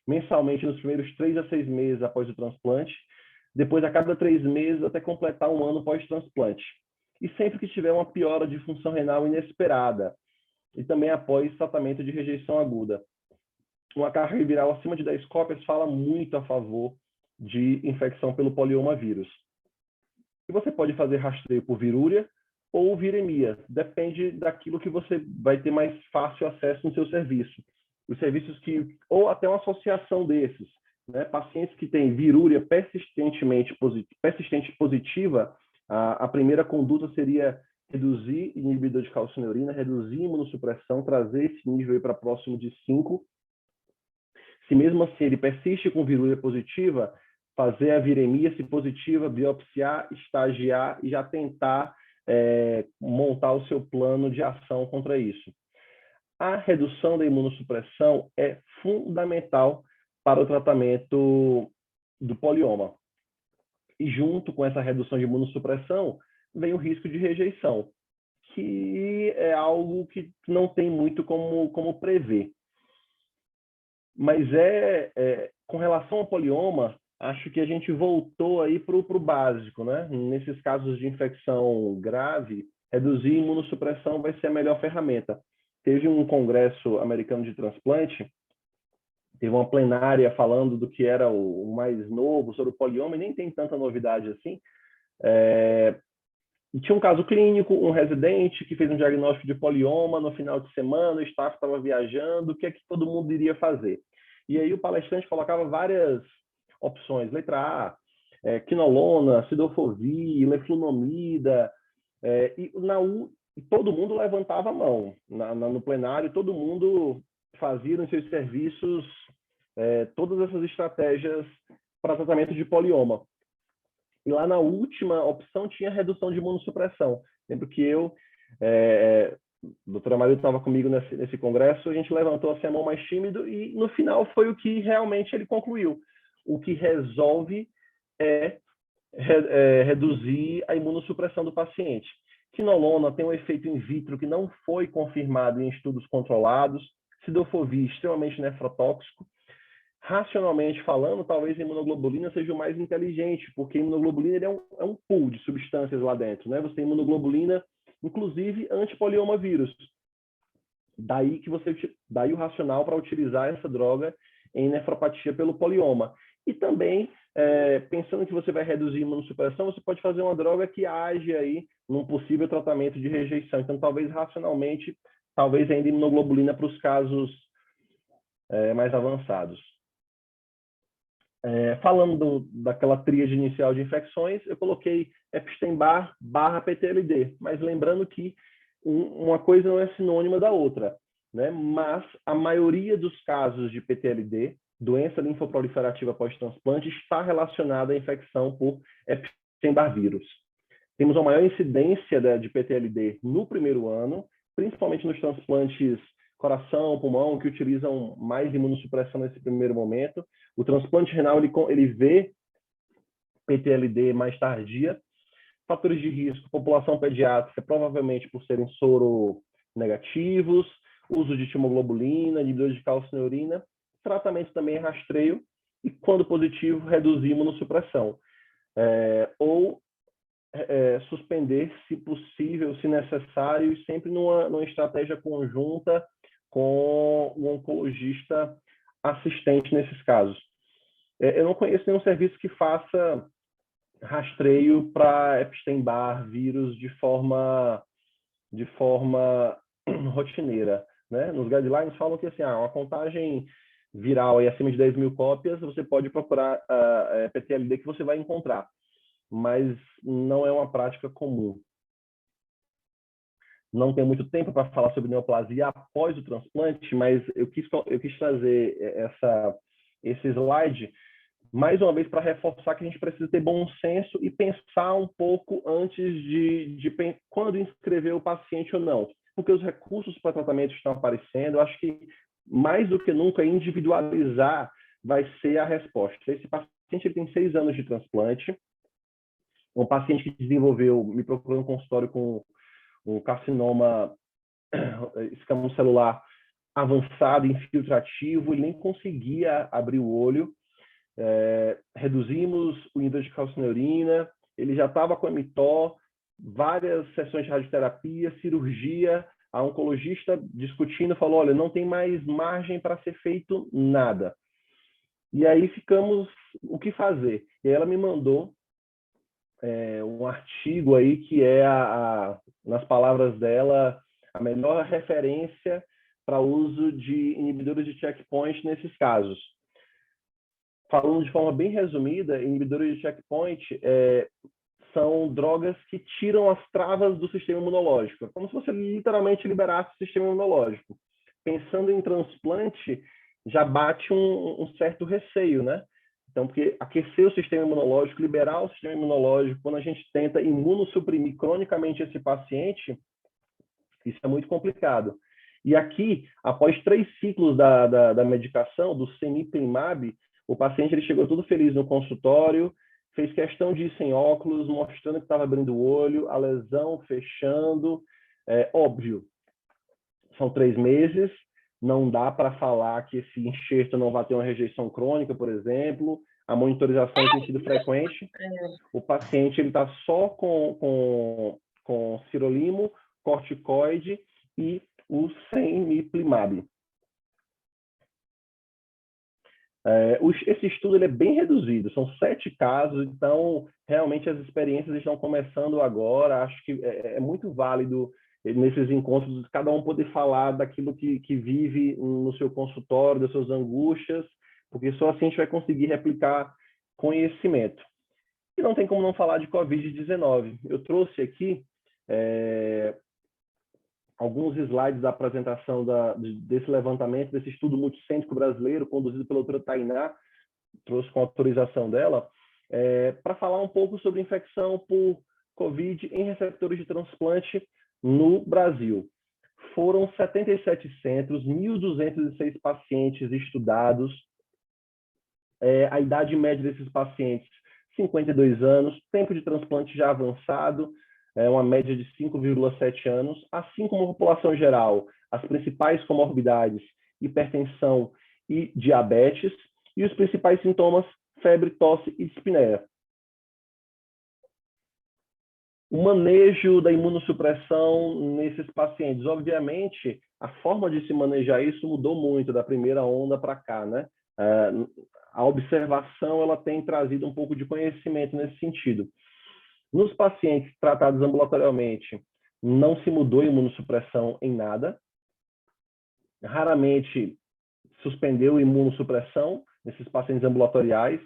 mensalmente nos primeiros 3 a 6 meses após o transplante, depois a cada 3 meses até completar 1 ano pós-transplante. E sempre que tiver uma piora de função renal inesperada, e também após tratamento de rejeição aguda. Uma carga viral acima de 10 cópias fala muito a favor de infecção pelo polioma vírus. E você pode fazer rastreio por virúria ou viremia, depende daquilo que você vai ter mais fácil acesso no seu serviço. Os serviços ou até uma associação desses, né? Pacientes que têm virúria persistente positiva, a primeira conduta seria reduzir inibidor de calcineurina, reduzir imunossupressão, trazer esse nível para próximo de 5. Se mesmo assim ele persiste com virúria positiva, fazer a viremia, se positiva, biopsiar, estagiar e já tentar montar o seu plano de ação contra isso. A redução da imunossupressão é fundamental para o tratamento do polioma. E junto com essa redução de imunossupressão, vem o risco de rejeição, que é algo que não tem muito como prever. Mas com relação ao polioma, acho que a gente voltou aí para o básico, né? Nesses casos de infecção grave, reduzir a imunossupressão vai ser a melhor ferramenta. Teve um congresso americano de transplante, teve uma plenária falando do que era o mais novo sobre o polioma, e nem tem tanta novidade assim. E tinha um caso clínico, um residente que fez um diagnóstico de polioma no final de semana, o staff estava viajando, o que é que todo mundo iria fazer? E aí o palestrante colocava várias opções. Letra A, quinolona, cidofovir, leflunomida, e todo mundo levantava a mão. No plenário, todo mundo fazia nos seus serviços todas essas estratégias para tratamento de polioma. E lá na última opção tinha redução de imunossupressão. Lembro que a doutora Maria estava comigo nesse congresso, a gente levantou assim a mão mais tímido e no final foi o que realmente ele concluiu. O que resolve é reduzir a imunossupressão do paciente. Quinolona tem um efeito in vitro que não foi confirmado em estudos controlados, cidofovir extremamente nefrotóxico. Racionalmente falando, talvez a imunoglobulina seja o mais inteligente, porque a imunoglobulina é um pool de substâncias lá dentro, né? Você tem imunoglobulina, inclusive antipoliomavírus. Daí o racional para utilizar essa droga em nefropatia pelo polioma. E também, pensando que você vai reduzir a imunossupressão, você pode fazer uma droga que age aí num possível tratamento de rejeição. Então, talvez racionalmente, talvez ainda imunoglobulina para os casos mais avançados. Falando daquela tríade inicial de infecções, eu coloquei Epstein-Barr / PTLD, mas lembrando que uma coisa não é sinônima da outra, né? Mas a maioria dos casos de PTLD, doença linfoproliferativa pós-transplante, está relacionada à infecção por Epstein-Barr vírus. Temos uma maior incidência de PTLD no primeiro ano, principalmente nos transplantes coração, pulmão, que utilizam mais imunossupressão nesse primeiro momento. O transplante renal, ele vê PTLD mais tardia. Fatores de risco, população pediátrica, provavelmente por serem soro negativos, uso de timoglobulina, inibidores de calcineurina, tratamento também é rastreio, e quando positivo, reduzir imunossupressão. Ou suspender, se possível, se necessário, e sempre numa estratégia conjunta com o oncologista assistente nesses casos. Eu não conheço nenhum serviço que faça rastreio para Epstein-Barr vírus de forma rotineira, né? Nos guidelines falam que assim, uma contagem viral aí acima de 10 mil cópias, você pode procurar PTLD que você vai encontrar, mas não é uma prática comum. Não tenho muito tempo para falar sobre neoplasia após o transplante, mas eu quis trazer esse slide mais uma vez para reforçar que a gente precisa ter bom senso e pensar um pouco antes quando inscrever o paciente ou não, porque os recursos para tratamento estão aparecendo. Eu acho que mais do que nunca individualizar vai ser a resposta. Esse paciente ele tem 6 anos de transplante, um paciente que me procurou no consultório com um carcinoma escamocelular avançado, infiltrativo, ele nem conseguia abrir o olho. Reduzimos o nível de calcineurina, ele já estava com MTOR, várias sessões de radioterapia, cirurgia, a oncologista discutindo, falou, olha, não tem mais margem para ser feito nada. E aí ficamos, o que fazer? E aí ela me mandou um artigo aí que é, nas palavras dela, a melhor referência para uso de inibidores de checkpoint nesses casos. Falando de forma bem resumida, inibidores de checkpoint são drogas que tiram as travas do sistema imunológico. É como se você literalmente liberasse o sistema imunológico. Pensando em transplante, já bate um certo receio, né? Então, porque aquecer o sistema imunológico, liberar o sistema imunológico, quando a gente tenta imunossuprimir cronicamente esse paciente, isso é muito complicado. E aqui, após 3 ciclos da medicação, do cemiplimab, o paciente ele chegou todo feliz no consultório, fez questão de ir sem óculos, mostrando que estava abrindo o olho, a lesão fechando. Óbvio, são 3 meses, não dá para falar que esse enxerto não vai ter uma rejeição crônica, por exemplo. A monitorização tem sido frequente. O paciente está só com sirolimo, corticoide e o cemiplimab. Esse estudo ele é bem reduzido, são 7 casos, então realmente as experiências estão começando agora. Acho que é muito válido nesses encontros cada um poder falar daquilo que vive no seu consultório, das suas angústias, porque só assim a gente vai conseguir replicar conhecimento. E não tem como não falar de Covid-19. Eu trouxe aqui alguns slides da apresentação desse levantamento, desse estudo multicêntrico brasileiro, conduzido pela doutora Tainá, trouxe com autorização dela, para falar um pouco sobre infecção por Covid em receptores de transplante no Brasil. Foram 77 centros, 1.206 pacientes estudados, a idade média desses pacientes, 52 anos, tempo de transplante já avançado, uma média de 5,7 anos, assim como a população geral, as principais comorbidades, hipertensão e diabetes, e os principais sintomas, febre, tosse e dispneia. O manejo da imunossupressão nesses pacientes, obviamente, a forma de se manejar isso mudou muito da primeira onda para cá, né? A observação ela tem trazido um pouco de conhecimento nesse sentido. Nos pacientes tratados ambulatorialmente, não se mudou a imunossupressão em nada. Raramente suspendeu a imunossupressão nesses pacientes ambulatoriais.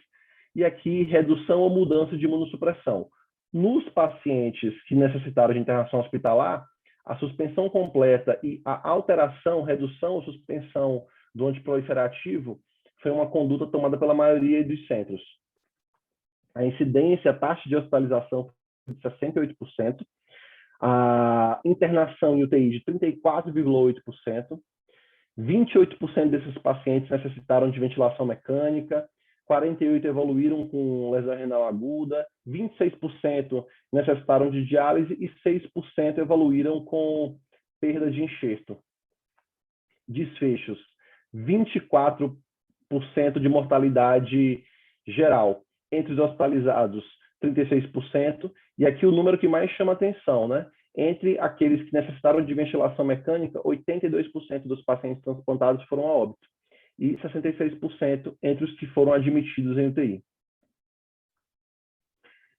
E aqui, redução ou mudança de imunossupressão. Nos pacientes que necessitaram de internação hospitalar, a suspensão completa e a alteração, redução ou suspensão do antiproliferativo foi uma conduta tomada pela maioria dos centros. A incidência, a taxa de hospitalização foi de 68%, a internação em UTI de 34,8%, 28% desses pacientes necessitaram de ventilação mecânica, 48% evoluíram com lesão renal aguda, 26% necessitaram de diálise e 6% evoluíram com perda de enxerto. Desfechos, 24% de mortalidade geral. Entre os hospitalizados, 36%, e aqui o número que mais chama atenção, né? Entre aqueles que necessitaram de ventilação mecânica, 82% dos pacientes transplantados foram a óbito, e 66% entre os que foram admitidos em UTI.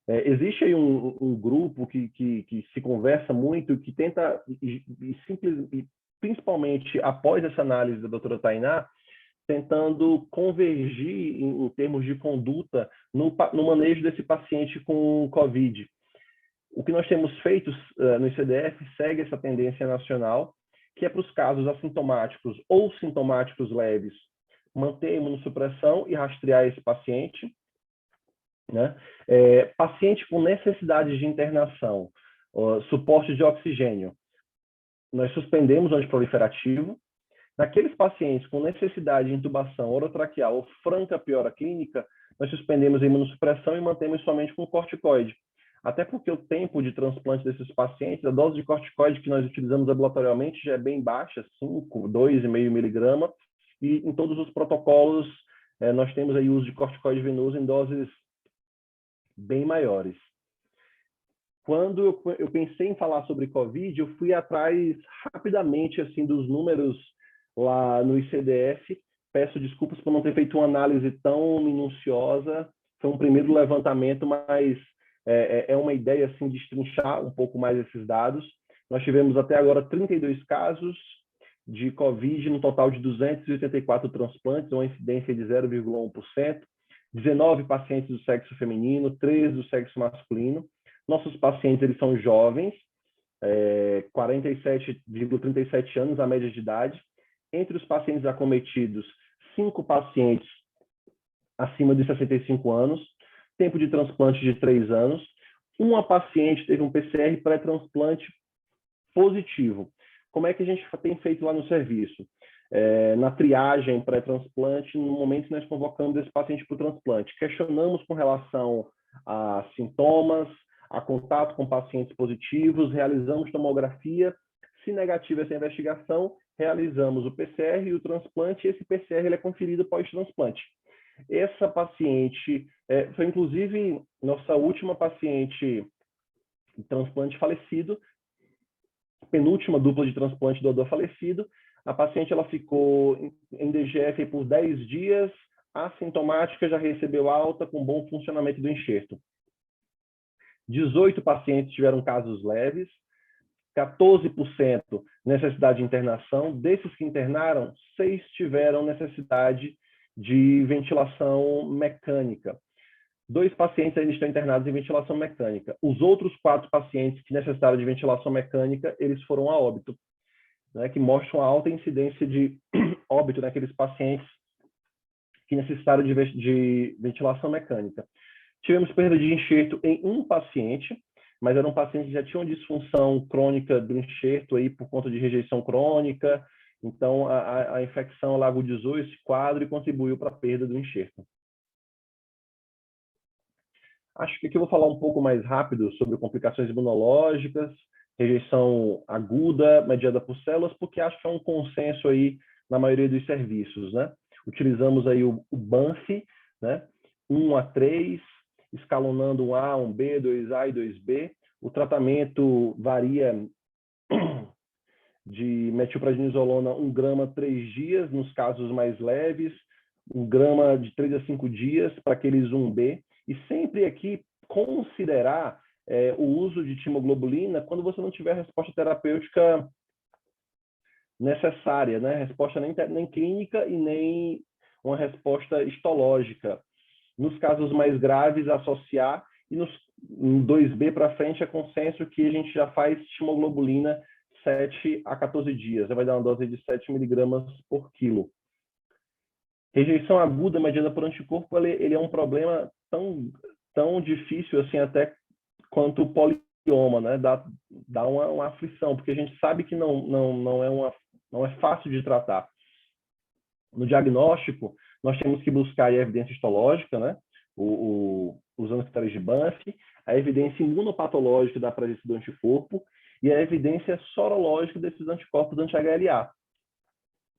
Existe aí um grupo que se conversa muito, que tenta, principalmente após essa análise da doutora Tainá, tentando convergir em termos de conduta no manejo desse paciente com COVID. O que nós temos feito no ICDF segue essa tendência nacional, que é para os casos assintomáticos ou sintomáticos leves, manter a imunossupressão e rastrear esse paciente, né? Paciente com necessidade de internação, suporte de oxigênio, nós suspendemos o antiproliferativo. Naqueles pacientes com necessidade de intubação orotraqueal ou franca piora clínica, nós suspendemos a imunossupressão e mantemos somente com corticoide. Até porque o tempo de transplante desses pacientes, a dose de corticoide que nós utilizamos ambulatorialmente já é bem baixa, 2,5 miligramas, e em todos os protocolos nós temos aí o uso de corticoide venoso em doses bem maiores. Quando eu pensei em falar sobre COVID, eu fui atrás rapidamente assim dos números lá no ICDF. Peço desculpas por não ter feito uma análise tão minuciosa. Foi um primeiro levantamento, mas é uma ideia assim de destrinchar um pouco mais esses dados. Nós tivemos até agora 32 casos de COVID, no total de 284 transplantes, uma incidência de 0,1%, 19 pacientes do sexo feminino, 13 do sexo masculino. Nossos pacientes eles são jovens, 47,37 anos a média de idade. Entre os pacientes acometidos, 5 pacientes acima de 65 anos, tempo de transplante de 3 anos. Uma paciente teve um PCR pré-transplante positivo. Como é que a gente tem feito lá no serviço? Na triagem pré-transplante, no momento que nós convocamos esse paciente para o transplante, questionamos com relação a sintomas, a contato com pacientes positivos, realizamos tomografia. Se negativa essa investigação, realizamos o PCR e o transplante, e esse PCR ele é conferido pós-transplante. Essa paciente foi, inclusive, nossa última paciente de transplante falecido, penúltima dupla de transplante doador falecido. A paciente ela ficou em DGF por 10 dias, assintomática, já recebeu alta, com bom funcionamento do enxerto. 18 pacientes tiveram casos leves, 14% necessidade de internação. Desses que internaram, 6 tiveram necessidade de ventilação mecânica. 2 pacientes ainda estão internados em ventilação mecânica. Os outros 4 pacientes que necessitaram de ventilação mecânica, eles foram a óbito, né, que mostram a alta incidência de óbito naqueles pacientes que necessitaram de ventilação mecânica. Tivemos perda de enxerto em um paciente, mas era um paciente que já tinha uma disfunção crônica do enxerto aí por conta de rejeição crônica. Então, a infecção ela agudizou esse quadro e contribuiu para a perda do enxerto. Acho que aqui eu vou falar um pouco mais rápido sobre complicações imunológicas, rejeição aguda, mediada por células, porque acho que é um consenso aí na maioria dos serviços, né? Utilizamos aí o BANF, né? 1 a 3, escalonando 1A, 1B, 2A e 2B. O tratamento varia de metilprednisolona 1 grama 3 dias, nos casos mais leves, 1 grama de 3 a 5 dias para aqueles 1B. E sempre aqui considerar o uso de timoglobulina quando você não tiver resposta terapêutica necessária, né? Resposta nem clínica e nem uma resposta histológica. Nos casos mais graves, associar, e no 2B para frente é consenso que a gente já faz timoglobulina 7 a 14 dias. Vai dar uma dose de 7 miligramas por quilo. Rejeição aguda mediada por anticorpo, ele é um problema tão difícil assim até quanto o polioma, né? Dá uma aflição, porque a gente sabe que não é fácil de tratar. No diagnóstico, nós temos que buscar a evidência histológica, né? Usando critérios de Banff, a evidência imunopatológica da presença do anticorpo e a evidência sorológica desses anticorpos anti-HLA.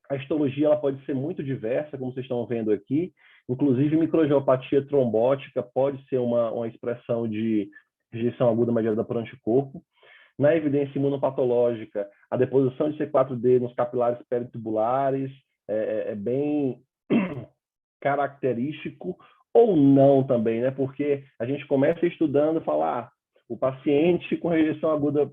A histologia ela pode ser muito diversa, como vocês estão vendo aqui. Inclusive, microangiopatia trombótica pode ser uma expressão de rejeição aguda mediada por anticorpo. Na evidência imunopatológica, a deposição de C4D nos capilares peritubulares é bem característico, ou não também, né? Porque a gente começa estudando e fala, o paciente com rejeição aguda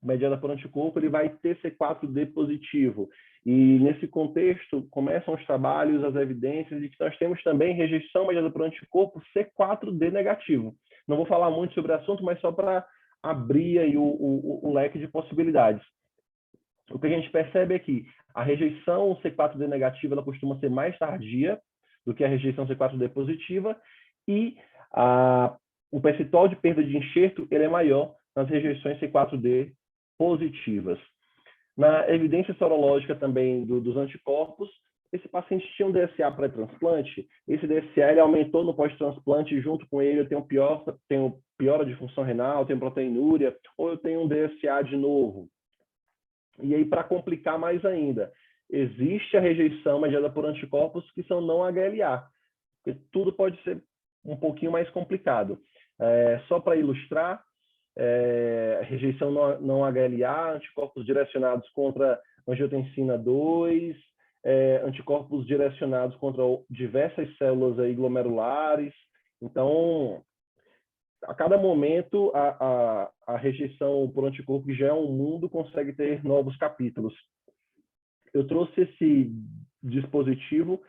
mediada por anticorpo, ele vai ter C4D positivo. E nesse contexto, começam os trabalhos, as evidências de que nós temos também rejeição mediada por anticorpo C4D negativo. Não vou falar muito sobre o assunto, mas só para abrir aí o leque de possibilidades. o que a gente percebe é que a rejeição C4D negativa ela costuma ser mais tardia do que a rejeição C4D positiva e o percentual de perda de enxerto ele é maior nas rejeições C4D positivas. Na evidência sorológica também dos anticorpos, esse paciente tinha um DSA pré-transplante, esse DSA ele aumentou no pós-transplante, junto com ele eu tenho piora de função renal, tenho proteinúria, ou eu tenho um DSA de novo. E aí, para complicar mais ainda, existe a rejeição mediada por anticorpos que são não HLA, porque tudo pode ser um pouquinho mais complicado. Só para ilustrar, rejeição não HLA, anticorpos direcionados contra angiotensina 2, anticorpos direcionados contra diversas células aí glomerulares. Então, a cada momento, a rejeição por anticorpo, que já é um mundo, consegue ter novos capítulos. Eu trouxe esse dispositivo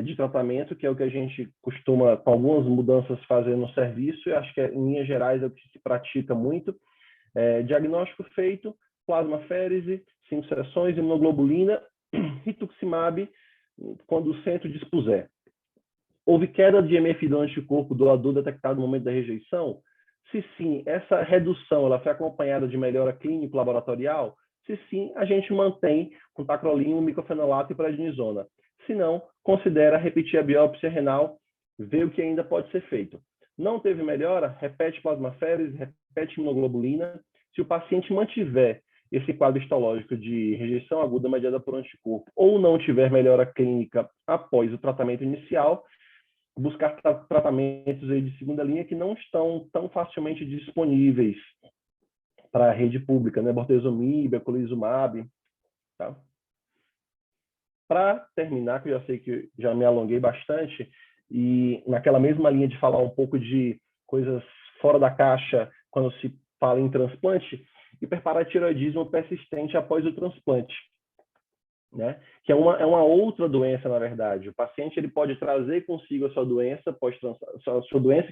de tratamento, que é o que a gente costuma, com algumas mudanças, fazer no serviço, e acho que, em linhas gerais, é o que se pratica muito. Diagnóstico feito, plasmaférese, 5 sessões, imunoglobulina, rituximab, quando o centro dispuser. Houve queda de MFI do anticorpo doador detectado no momento da rejeição? Se sim, essa redução ela foi acompanhada de melhora clínico-laboratorial? Se sim, a gente mantém com tacrolimus, micofenolato e prednisona. Se não, considera repetir a biópsia renal, ver o que ainda pode ser feito. Não teve melhora? Repete plasmaférese, repete imunoglobulina. Se o paciente mantiver esse quadro histológico de rejeição aguda mediada por anticorpo ou não tiver melhora clínica após o tratamento inicial, buscar tratamentos aí de segunda linha que não estão tão facilmente disponíveis para a rede pública, né? Bortezomib, eculizumab, tá? Para terminar, que eu já sei que já me alonguei bastante, e naquela mesma linha de falar um pouco de coisas fora da caixa quando se fala em transplante, hiperparatiroidismo persistente após o transplante, né? Que é uma outra doença, na verdade. O paciente ele pode trazer consigo a sua doença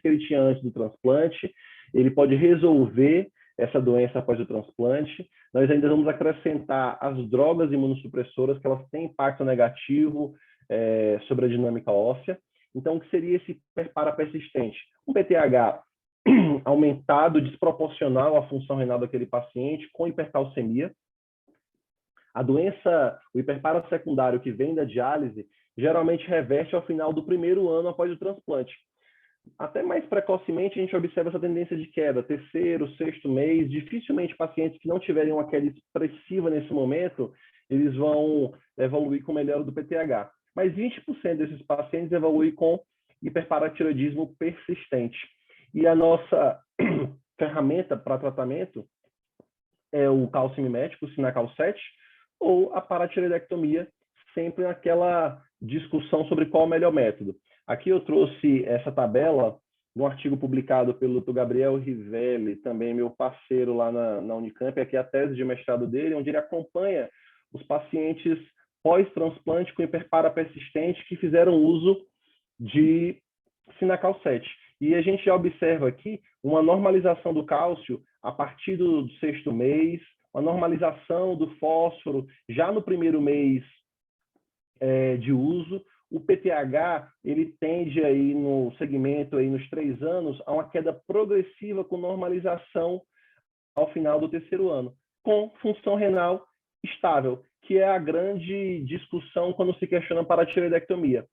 que ele tinha antes do transplante, ele pode resolver essa doença após o transplante. Nós ainda vamos acrescentar as drogas imunossupressoras, que elas têm impacto negativo sobre a dinâmica óssea. Então, o que seria esse persistente? Um PTH aumentado, desproporcional à função renal daquele paciente, com hipercalcemia. A doença, o hiperpara secundário que vem da diálise, geralmente reverte ao final do primeiro ano após o transplante. Até mais precocemente, a gente observa essa tendência de queda, terceiro, sexto mês. Dificilmente pacientes que não tiverem uma queda expressiva nesse momento, eles vão evoluir com melhora do PTH. Mas 20% desses pacientes evoluem com hiperparatiroidismo persistente. E a nossa ferramenta para tratamento é o cálcio mimético, o Sinacal 7, ou a paratiroidectomia, sempre naquela discussão sobre qual é o melhor método. Aqui eu trouxe essa tabela de um artigo publicado pelo Dr. Gabriel Rivelli, também meu parceiro lá na Unicamp, aqui é a tese de mestrado dele, onde ele acompanha os pacientes pós-transplante com hiperpara persistente que fizeram uso de Sinacal 7. E a gente já observa aqui uma normalização do cálcio a partir do sexto mês, uma normalização do fósforo já no primeiro mês de uso. O PTH, ele tende aí no segmento, aí nos 3 anos, a uma queda progressiva com normalização ao final do terceiro ano, com função renal estável, que é a grande discussão quando se questiona a paratiroidectomia.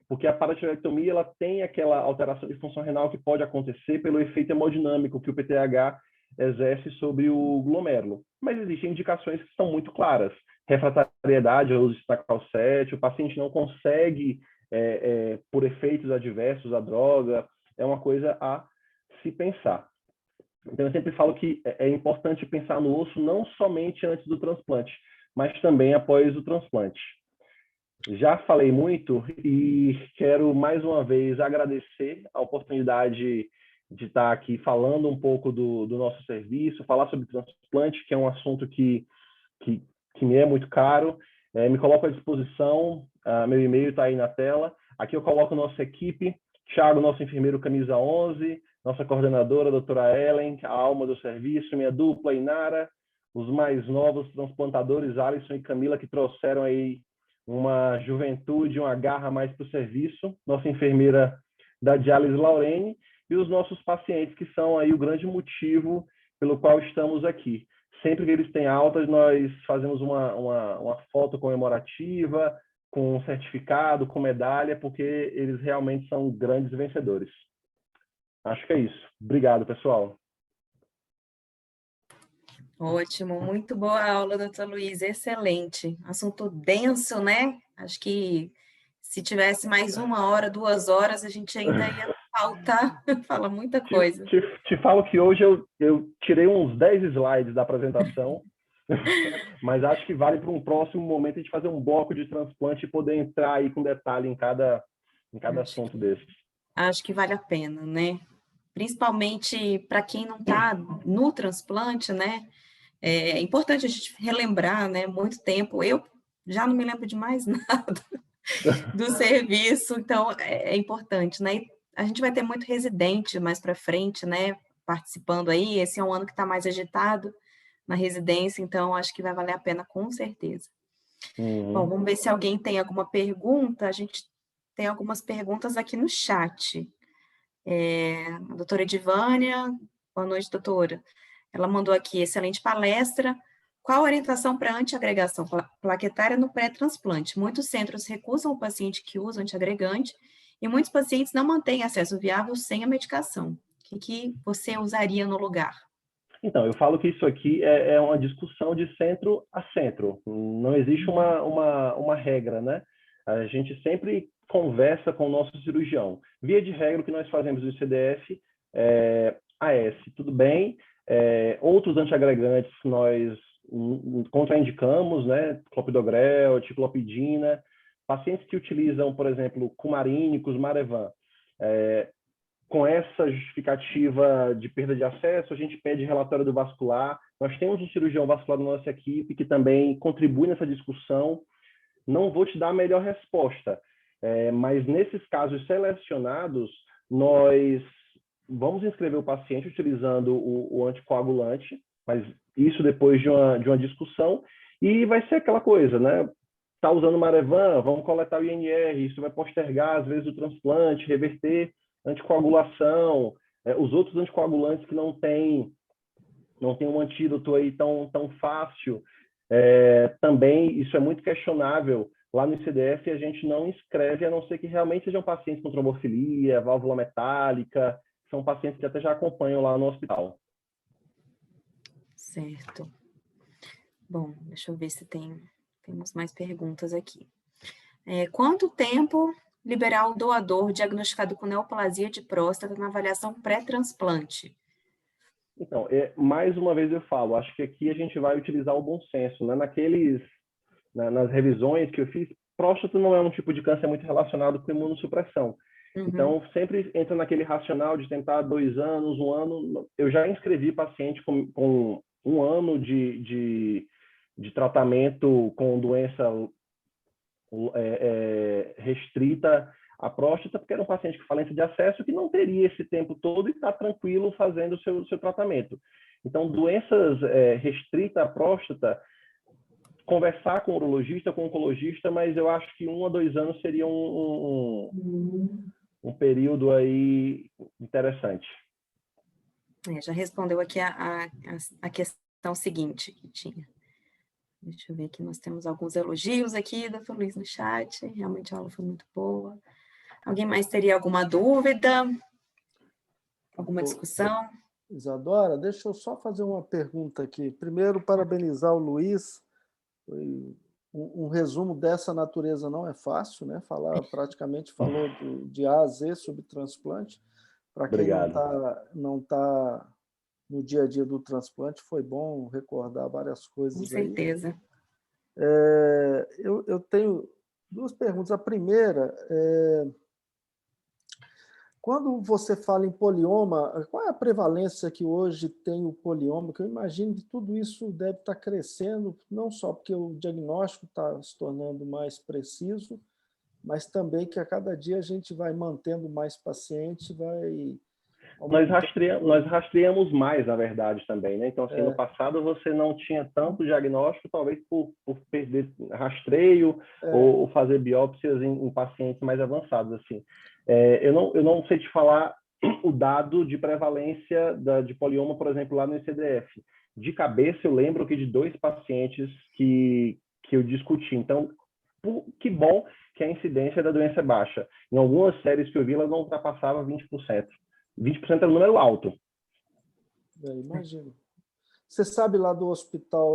Porque a paratiroidectomia ela tem aquela alteração de função renal que pode acontecer pelo efeito hemodinâmico que o PTH exerce sobre o glomérulo. Mas existem indicações que são muito claras. Refratariedade ao uso de Sinacal 7, o paciente não consegue, por efeitos adversos, a droga, é uma coisa a se pensar. Então, eu sempre falo que é importante pensar no osso não somente antes do transplante, mas também após o transplante. Já falei muito e quero mais uma vez agradecer a oportunidade de estar aqui falando um pouco do nosso serviço, falar sobre transplante, que é um assunto que me é muito caro. Me coloco à disposição, meu e-mail está aí na tela. Aqui eu coloco nossa equipe, Thiago, nosso enfermeiro camisa 11, nossa coordenadora, a doutora Ellen, a alma do serviço, minha dupla, Inara, os mais novos transplantadores, Alisson e Camila, que trouxeram aí uma juventude, uma garra mais para o serviço, nossa enfermeira da diálise, Laurene, e os nossos pacientes, que são aí o grande motivo pelo qual estamos aqui. Sempre que eles têm altas, nós fazemos uma foto comemorativa, com certificado, com medalha, porque eles realmente são grandes vencedores. Acho que é isso. Obrigado, pessoal. Ótimo, muito boa aula, doutor Luiz, excelente. Assunto denso, né? Acho que se tivesse mais 1 hora, 2 horas, a gente ainda ia faltar, fala muita coisa. Te falo que hoje eu tirei uns 10 slides da apresentação, mas acho que vale para um próximo momento a gente fazer um bloco de transplante e poder entrar aí com detalhe em cada assunto desses. Acho que vale a pena, né? Principalmente para quem não está no transplante, né? É importante a gente relembrar, né? Muito tempo, eu já não me lembro de mais nada do serviço, então é importante, né? E a gente vai ter muito residente mais para frente, né? Participando aí. Esse é um ano que está mais agitado na residência, então acho que vai valer a pena com certeza. Bom, vamos ver se alguém tem alguma pergunta. A gente tem algumas perguntas aqui no chat. A doutora Edivânia, boa noite, doutora. Ela mandou aqui, excelente palestra. Qual a orientação para antiagregação plaquetária no pré-transplante? Muitos centros recusam o paciente que usa antiagregante e muitos pacientes não mantêm acesso viável sem a medicação. O que você usaria no lugar? Então, eu falo que isso aqui é uma discussão de centro a centro. Não existe uma regra, né? A gente sempre conversa com o nosso cirurgião. Via de regra, o que nós fazemos no CDF é AS, tudo bem. Outros antiagregantes nós contraindicamos, né? Clopidogrel, ticlopidina. Pacientes que utilizam, por exemplo, cumarínicos, Marevan, com essa justificativa de perda de acesso, a gente pede relatório do vascular. Nós temos um cirurgião vascular na nossa equipe que também contribui nessa discussão. Não vou te dar a melhor resposta, mas nesses casos selecionados, nós vamos inscrever o paciente utilizando o anticoagulante, mas isso depois de uma discussão, e vai ser aquela coisa, né? Está usando Marevan, vamos coletar o INR, isso vai postergar, às vezes, o transplante, reverter anticoagulação, os outros anticoagulantes que não tem um antídoto aí tão fácil, também isso é muito questionável. Lá no ICDF a gente não inscreve, a não ser que realmente sejam pacientes com trombofilia, válvula metálica, são pacientes que até já acompanham lá no hospital. Certo. Bom, deixa eu ver se temos mais perguntas aqui. Quanto tempo liberar o doador diagnosticado com neoplasia de próstata na avaliação pré-transplante? Então, mais uma vez eu falo, acho que aqui a gente vai utilizar o bom senso, né? Nas revisões que eu fiz, próstata não é um tipo de câncer muito relacionado com imunossupressão. Então, sempre entra naquele racional de tentar 2 anos, 1 ano. Eu já inscrevi paciente com 1 ano de tratamento com doença restrita à próstata, porque era um paciente com falência de acesso que não teria esse tempo todo e está tranquilo fazendo o seu tratamento. Então, doenças restritas à próstata, conversar com o urologista, com o oncologista, mas eu acho que 1 a 2 anos seria um período aí interessante. Já respondeu aqui a questão seguinte que tinha. Deixa eu ver aqui, nós temos alguns elogios aqui, doutor Luiz, no chat. Realmente a aula foi muito boa. Alguém mais teria alguma dúvida? Alguma discussão? Isadora, deixa eu só fazer uma pergunta aqui. Primeiro, parabenizar o Luiz. Um resumo dessa natureza não é fácil, né? Praticamente falou de A a Z sobre transplante. Para quem não tá no dia a dia do transplante, foi bom recordar várias coisas. Com certeza. Aí. Eu tenho 2 perguntas. A primeira quando você fala em polioma, qual é a prevalência que hoje tem o polioma? Que eu imagino que tudo isso deve estar crescendo, não só porque o diagnóstico está se tornando mais preciso, mas também que a cada dia a gente vai mantendo mais paciente, vai Nós rastreamos mais, na verdade, também, né? Então, assim, no passado você não tinha tanto diagnóstico, talvez por perder rastreio ou fazer biópsias em pacientes mais avançados, assim. Eu não sei te falar o dado de prevalência de polioma, por exemplo, lá no ICDF. De cabeça, eu lembro que de 2 pacientes que eu discuti. Então, que bom que a incidência da doença é baixa. Em algumas séries que eu vi, ela não ultrapassava 20%. 20% é um número alto. Imagino. Você sabe lá do hospital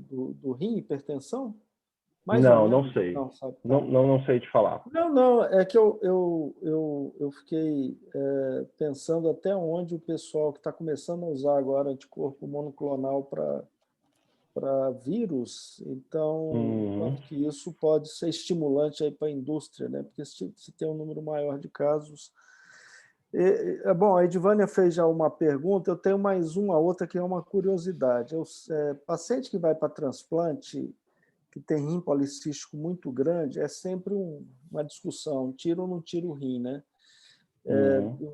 do rim, hipertensão? Mais ou Não, menos. não sei. Não, sabe? Não sei te falar. Não, é que eu fiquei pensando até onde o pessoal que está começando a usar agora anticorpo monoclonal para vírus, então, quanto que isso pode ser estimulante para a indústria, né? Porque se tem um número maior de casos. Bom, a Edvânia fez já uma pergunta, eu tenho mais uma outra que é uma curiosidade. Paciente que vai para transplante, que tem rim policístico muito grande, é sempre uma discussão, tira ou não tira o rim, né?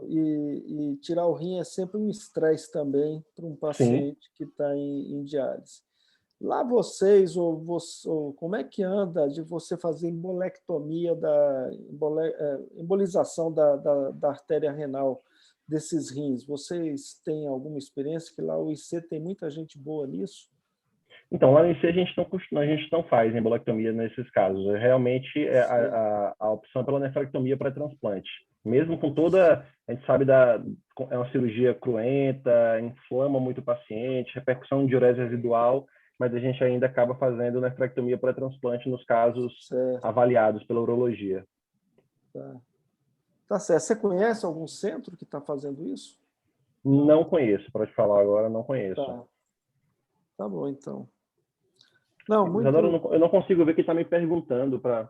E tirar o rim é sempre um estresse também para um paciente que está em diálise. Lá vocês, ou como é que anda de você fazer embolectomia, embolização da artéria renal desses rins? Vocês têm alguma experiência? Que lá o IC tem muita gente boa nisso? Então, lá no IC a gente não faz embolectomia nesses casos. Realmente, a opção é pela nefrectomia para transplante. Mesmo com toda... A gente sabe é uma cirurgia cruenta, inflama muito o paciente, repercussão de diurese residual, mas a gente ainda acaba fazendo nefrectomia para transplante nos casos avaliados pela urologia. Tá certo. Você conhece algum centro que está fazendo isso? Não conheço, para te falar agora, não conheço. Tá bom, então. Não, muito... Eu não consigo ver quem está me perguntando para...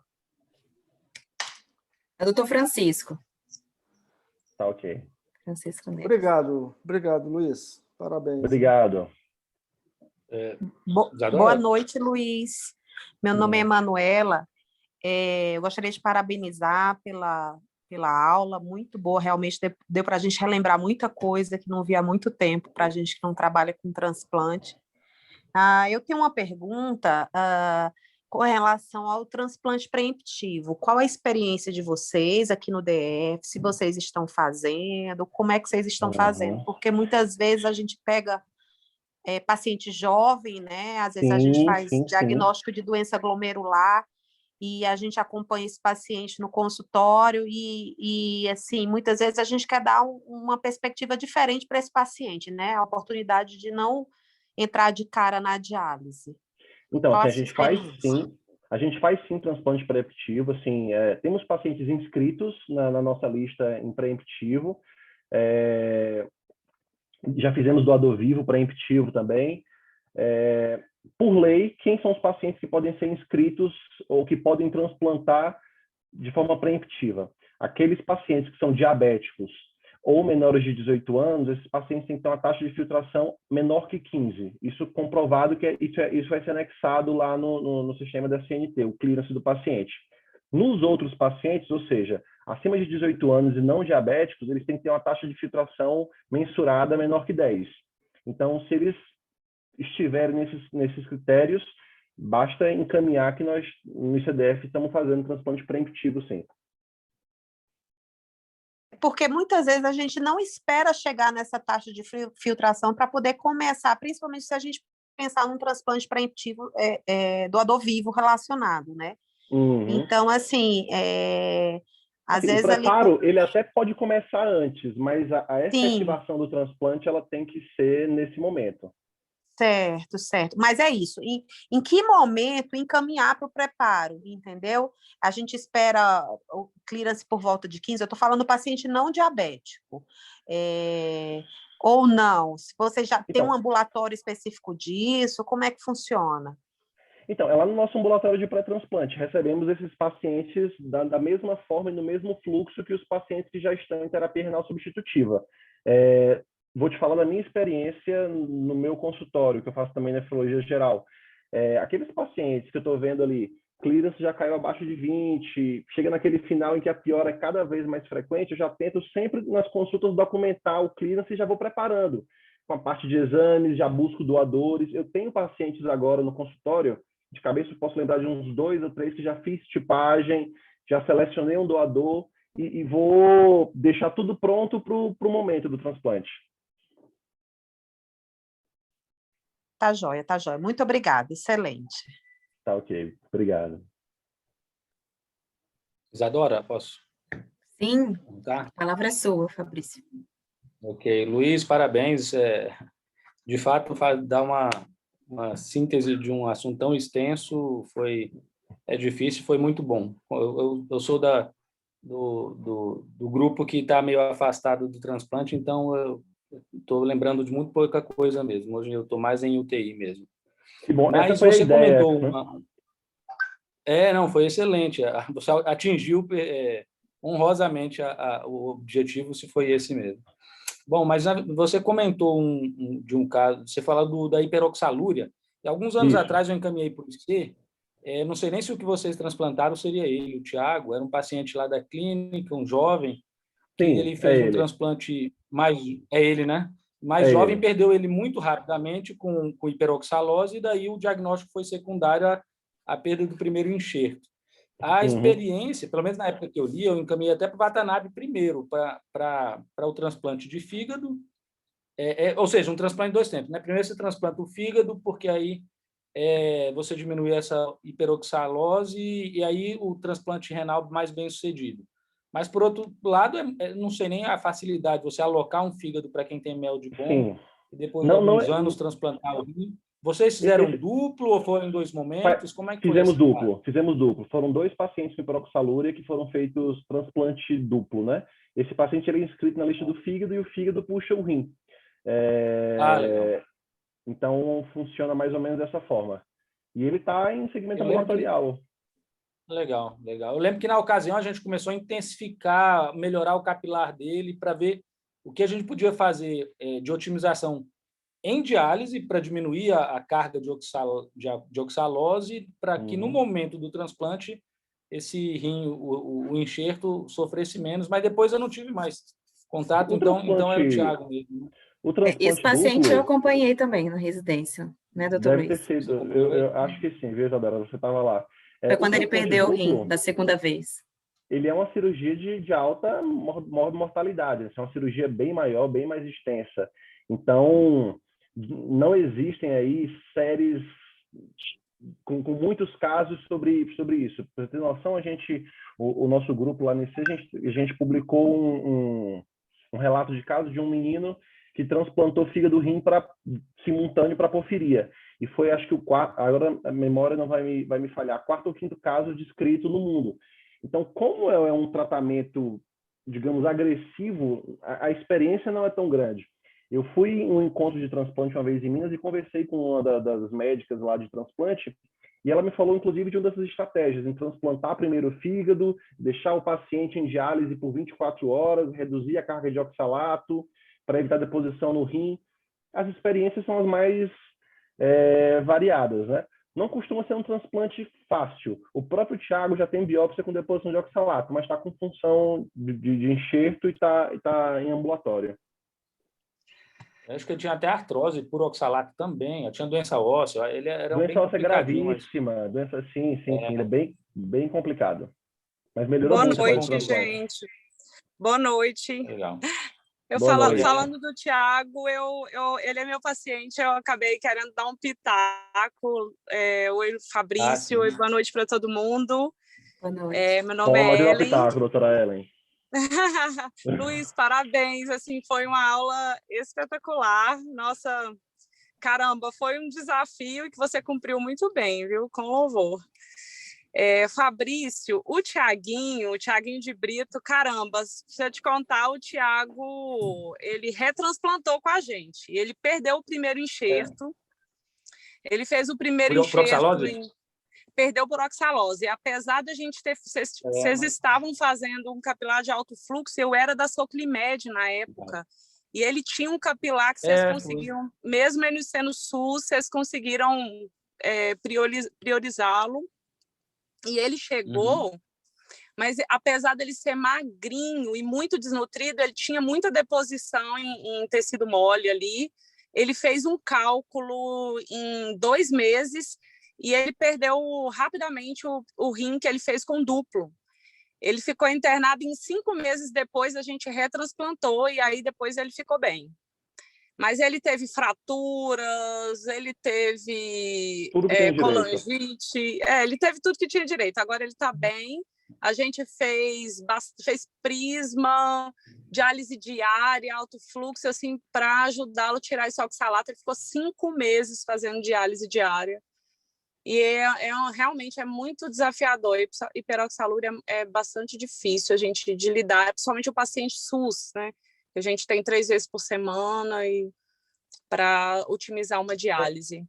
É o doutor Francisco. Tá, ok. Francisco Neves. Obrigado, Luiz. Parabéns. Obrigado. Boa noite, Luiz. Meu nome é Manuela. Eu gostaria de parabenizar pela aula, muito boa, realmente deu para a gente relembrar muita coisa que não via há muito tempo, para a gente que não trabalha com transplante. Eu tenho uma pergunta com relação ao transplante preemptivo. Qual a experiência de vocês aqui no DF? Se vocês estão fazendo, como é que vocês estão fazendo? Porque muitas vezes a gente pega paciente jovem, né? Às vezes a gente faz diagnóstico de doença glomerular e a gente acompanha esse paciente no consultório e assim, muitas vezes a gente quer dar uma perspectiva diferente para esse paciente, né? A oportunidade de não entrar de cara na diálise. Então, assim, a gente faz sim transplante preemptivo, assim, temos pacientes inscritos na nossa lista em preemptivo, já fizemos doador vivo preemptivo também. Por lei, quem são os pacientes que podem ser inscritos ou que podem transplantar de forma preemptiva? Aqueles pacientes que são diabéticos ou menores de 18 anos, esses pacientes têm que ter uma taxa de filtração menor que 15. Isso comprovado que isso vai ser anexado lá no sistema da CNT, o clearance do paciente. Nos outros pacientes, ou seja, acima de 18 anos e não diabéticos, eles têm que ter uma taxa de filtração mensurada menor que 10. Então, se eles estiverem nesses critérios, basta encaminhar que nós, no ICDF, estamos fazendo transplante preemptivo, sim. Porque muitas vezes a gente não espera chegar nessa taxa de filtração para poder começar, principalmente se a gente pensar num transplante preemptivo doador vivo relacionado, né? Então, assim, às vezes... O preparo, ele até pode começar antes, mas a efetivação do transplante, ela tem que ser nesse momento. Certo. Mas é isso. Em que momento encaminhar para o preparo, entendeu? A gente espera o clearance por volta de 15, eu estou falando do paciente não diabético. Ou não? Se você já tem um ambulatório específico disso, como é que funciona? Então, lá no nosso ambulatório de pré-transplante, recebemos esses pacientes da mesma forma e no mesmo fluxo que os pacientes que já estão em terapia renal substitutiva. Vou te falar da minha experiência no meu consultório, que eu faço também nefrologia geral. Aqueles pacientes que eu estou vendo ali clearance já caiu abaixo de 20, chega naquele final em que a piora é cada vez mais frequente, eu já tento sempre nas consultas documentar o clearance e já vou preparando com a parte de exames, já busco doadores. Eu tenho pacientes agora no consultório, de cabeça eu posso lembrar de uns 2 ou 3 que já fiz tipagem, já selecionei um doador e vou deixar tudo pronto para o momento do transplante. Tá joia, tá joia. Muito obrigada, excelente. Tá ok, obrigado. Isadora, posso? Sim, Tá? a palavra é sua, Fabrício. Ok. Luiz, parabéns. De fato, dar uma síntese de um assunto tão extenso é difícil, foi muito bom. Eu sou do grupo que está meio afastado do transplante, então eu estou lembrando de muito pouca coisa mesmo. Hoje eu estou mais em UTI mesmo. Que bom, Mas essa foi você a ideia, comentou né? não, foi excelente. Você atingiu honrosamente o objetivo, se foi esse mesmo. Bom, mas você comentou de um caso, você falou da hiperoxalúria, e alguns anos Isso. atrás eu encaminhei para o IC, não sei nem se o que vocês transplantaram seria ele, o Tiago, era um paciente lá da clínica, um jovem, que Sim, ele fez um ele. transplante é ele, né? Mais É jovem, ele. perdeu ele muito rapidamente com hiperoxalose, e daí o diagnóstico foi secundário à perda do primeiro enxerto. A experiência, pelo menos na época que eu li, eu encaminhei até para o Watanabe primeiro, para o transplante de fígado, ou seja, um transplante em 2 tempos. Né? Primeiro você transplanta o fígado, porque aí você diminui essa hiperoxalose e aí o transplante renal mais bem sucedido. Mas, por outro lado, não sei nem a facilidade de você alocar um fígado para quem tem mel de bom Sim. e depois de alguns anos transplantar o rim. Vocês fizeram duplo ou foram em 2 momentos? Como é que fizemos foi duplo, fizemos duplo. Foram 2 pacientes com hiperoxalúria que foram feitos transplante duplo, né? Esse paciente ele é inscrito na lista do fígado e o fígado puxa o rim. Legal. Então, funciona mais ou menos dessa forma. E ele está em segmento ambulatorial. Legal, legal. Eu lembro que, na ocasião, a gente começou a intensificar, melhorar o capilar dele para ver o que a gente podia fazer de otimização em diálise para diminuir a carga de oxalose, para que, no momento do transplante, esse rim, o enxerto, sofresse menos. Mas depois eu não tive mais contato, então era o Tiago mesmo. O transplante Esse paciente duplo, eu acompanhei também na residência, né, doutor deve Luiz? ter sido. Eu acho que sim, viu, Isabela? Você estava lá. Foi quando ele perdeu o rim da segunda vez. Ele é uma cirurgia de alta mortalidade. É uma cirurgia bem maior, bem mais extensa. Então, não existem aí séries com muitos casos sobre isso. Para ter noção, o nosso grupo lá no IC, a gente publicou um relato de caso de um menino que transplantou fígado rim simultâneo para porfiria. E foi, acho que agora a memória não vai me falhar, 4º ou 5º caso descrito no mundo. Então, como é um tratamento, digamos, agressivo, a experiência não é tão grande. Eu fui em um encontro de transplante uma vez em Minas e conversei com uma das médicas lá de transplante e ela me falou, inclusive, de uma dessas estratégias, em transplantar primeiro o fígado, deixar o paciente em diálise por 24 horas, reduzir a carga de oxalato para evitar deposição no rim. As experiências são as mais variadas, né? Não costuma ser um transplante fácil. O próprio Tiago já tem biópsia com deposição de oxalato, mas está com função de enxerto e está em ambulatório. Eu acho que ele tinha até artrose por oxalato também. Eu tinha doença óssea. Ele era doença bem óssea gravíssima. Doença, sim. Ele é bem complicado. Mas melhorou muito. Boa noite, gente. Boa noite. Legal. Falando do Tiago, ele é meu paciente, eu acabei querendo dar um pitaco. Oi, Fabrício, oi, boa noite para todo mundo. Boa noite. Meu nome é Ellen. Pitaco, doutora Ellen. Luiz, parabéns, assim, foi uma aula espetacular. Nossa, caramba, foi um desafio que você cumpriu muito bem, viu? Com louvor. Fabrício, o Tiaguinho de Brito, caramba, se eu te contar, o Tiago, ele retransplantou com a gente. Ele perdeu o primeiro enxerto. Ele fez o primeiro enxerto. Perdeu por oxalose. E apesar da gente ter... Vocês estavam fazendo um capilar de alto fluxo, eu era da Soclimed na época. E ele tinha um capilar que vocês conseguiram, mesmo ele sendo SUS, vocês conseguiram priorizá-lo. E ele chegou, mas apesar dele ser magrinho e muito desnutrido, ele tinha muita deposição em tecido mole ali. Ele fez um cálculo em 2 meses e ele perdeu rapidamente o rim que ele fez com duplo. Ele ficou internado, em 5 meses depois a gente retransplantou e aí depois ele ficou bem. Mas ele teve fraturas, ele teve colangite, ele teve tudo que tinha direito. Agora ele está bem. A gente fez prisma, diálise diária, alto fluxo, assim, para ajudá-lo a tirar esse oxalato. Ele ficou 5 meses fazendo diálise diária. E realmente é muito desafiador. Hiperoxalúria é bastante difícil a gente de lidar, principalmente o paciente SUS, né? A gente tem 3 vezes por semana para otimizar uma diálise.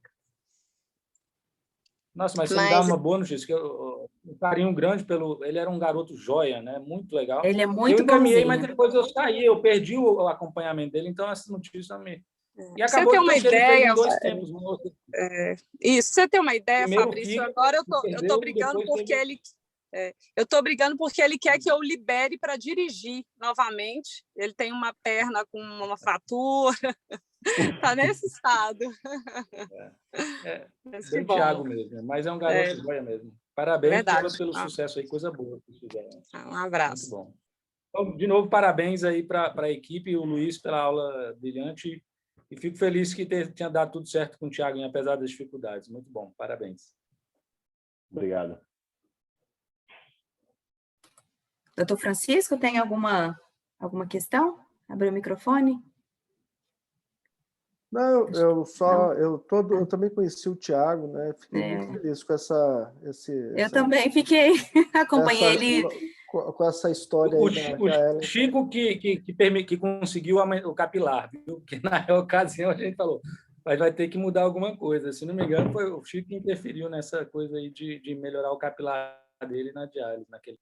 Nossa, mas você me dá uma boa notícia, que um carinho grande pelo... Ele era um garoto joia, né? Muito legal. Ele é muito eu encaminhei, bonzinho. mas depois eu saí, eu perdi o acompanhamento dele, então essa notícia me... E você acabou tem uma que ele ideia, fez em 2 tempos. Isso, você tem uma ideia, Primeiro Fabrício? Agora eu tô brigando porque ele... eu estou brigando porque ele quer que eu libere para dirigir novamente. Ele tem uma perna com uma fratura. Está nesse estado. Bem Thiago mesmo, mas é um garoto joia mesmo. Parabéns pelo sucesso aí, coisa boa que fizeram. Um abraço. Muito bom. Então, de novo, parabéns aí para a equipe e o Luiz pela aula brilhante. E fico feliz que tenha dado tudo certo com o Thiago, apesar das dificuldades. Muito bom, parabéns. Obrigado. Doutor Francisco, tem alguma questão? Abriu o microfone? Não, eu também conheci o Thiago, né? Fiquei muito feliz com Eu também fiquei, acompanhei ele com essa história o aí. Chico que conseguiu o capilar, viu? Porque na ocasião a gente falou, mas vai ter que mudar alguma coisa. Se não me engano, foi o Chico que interferiu nessa coisa aí de melhorar o capilar dele na diálise, naquele.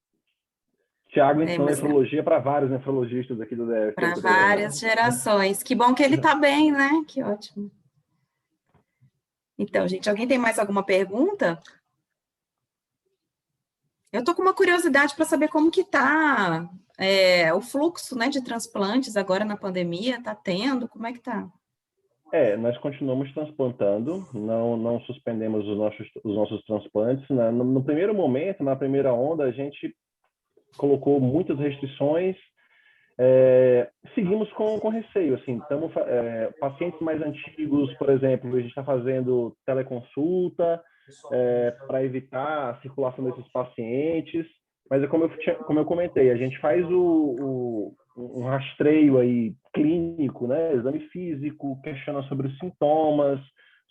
Thiago ensinou nefrologia para vários nefrologistas aqui do DF. Para várias gerações. Que bom que ele está bem, né? Que ótimo. Então, gente, alguém tem mais alguma pergunta? Eu estou com uma curiosidade para saber como que está o fluxo, né, de transplantes agora na pandemia. Está tendo? Como é que está? Nós continuamos transplantando, não suspendemos os nossos transplantes. Né? No primeiro momento, na primeira onda, a gente colocou muitas restrições, seguimos com receio, assim, pacientes mais antigos, por exemplo, a gente está fazendo teleconsulta para evitar a circulação desses pacientes, mas como eu comentei, a gente faz um rastreio aí clínico, né, exame físico, questiona sobre os sintomas,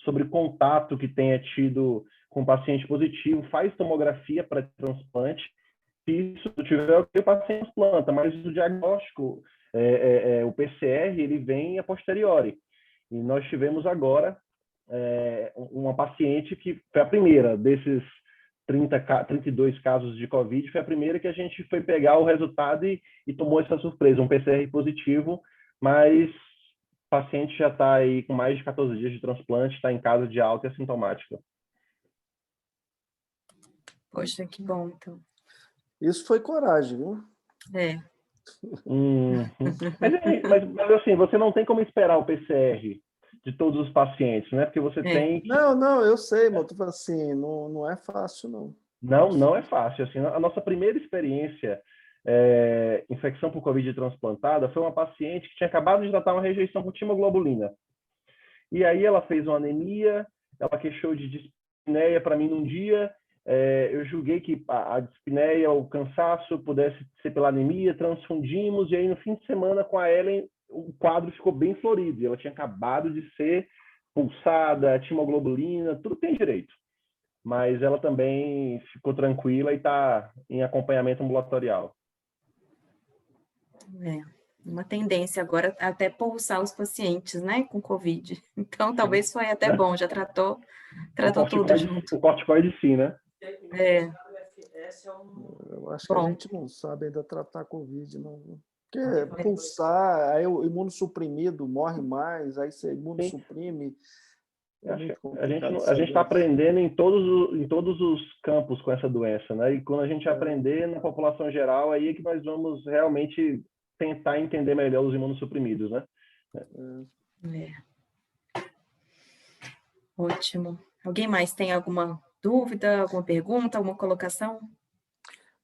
sobre contato que tenha tido com o paciente positivo, faz tomografia para transplante. Se isso tiver, o paciente planta, mas o diagnóstico, o PCR, ele vem a posteriori. E nós tivemos agora uma paciente que foi a primeira desses 32 casos de Covid, foi a primeira que a gente foi pegar o resultado e tomou essa surpresa, um PCR positivo, mas o paciente já está aí com mais de 14 dias de transplante, está em casa de alta e assintomática. Poxa, que bom, então. Isso foi coragem, viu? Mas assim, você não tem como esperar o PCR de todos os pacientes, né? Porque você tem... Não, eu sei, mas tu assim, não é fácil, não. Não é fácil. Assim, a nossa primeira experiência infecção por Covid transplantada foi uma paciente que tinha acabado de tratar uma rejeição por timoglobulina. E aí ela fez uma anemia, ela queixou de dispneia para mim num dia. Eu julguei que a dispneia, o cansaço pudesse ser pela anemia, transfundimos, e aí no fim de semana com a Ellen o quadro ficou bem florido, e ela tinha acabado de ser pulsada, timoglobulina, tudo tem direito. Mas ela também ficou tranquila e está em acompanhamento ambulatorial. Uma tendência agora até pulsar os pacientes, né, com Covid. Então, talvez foi até bom, já tratou tudo junto. O corticoide sim, né? Eu acho que a gente não sabe ainda tratar Covid, não. Porque pulsar, aí o imunossuprimido morre mais, aí você imunossuprime. A gente está aprendendo em todos os campos com essa doença, né? E quando a gente aprender na população geral, aí é que nós vamos realmente tentar entender melhor os imunossuprimidos, né? Ótimo. Alguém mais tem alguma dúvida, alguma pergunta, alguma colocação?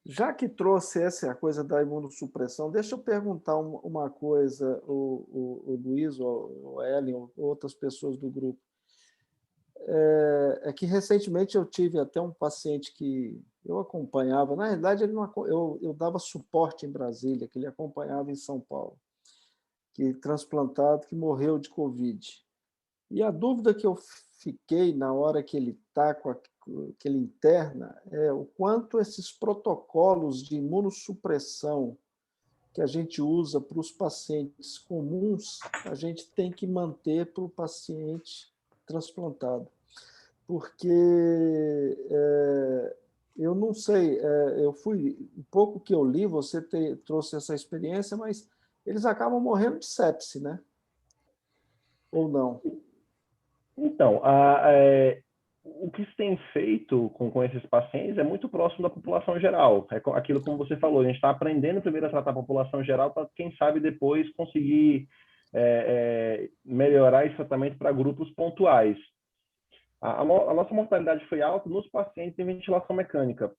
Já que trouxe essa coisa da imunossupressão, deixa eu perguntar uma coisa, o Luiz, o Ellen, ou outras pessoas do grupo. É que recentemente eu tive até um paciente que eu acompanhava, na realidade eu dava suporte em Brasília, que ele acompanhava em São Paulo, que transplantado, que morreu de Covid. E a dúvida que eu fiquei na hora que ele está que ele interna é o quanto esses protocolos de imunossupressão que a gente usa para os pacientes comuns, a gente tem que manter para o paciente transplantado. Porque eu não sei, um pouco que eu li, você trouxe essa experiência, mas eles acabam morrendo de sepse, né? Ou não? Então, o que se tem feito com esses pacientes é muito próximo da população geral. É aquilo como você falou, a gente está aprendendo primeiro a tratar a população geral para, quem sabe, depois conseguir melhorar esse tratamento para grupos pontuais. A nossa mortalidade foi alta nos pacientes em ventilação mecânica,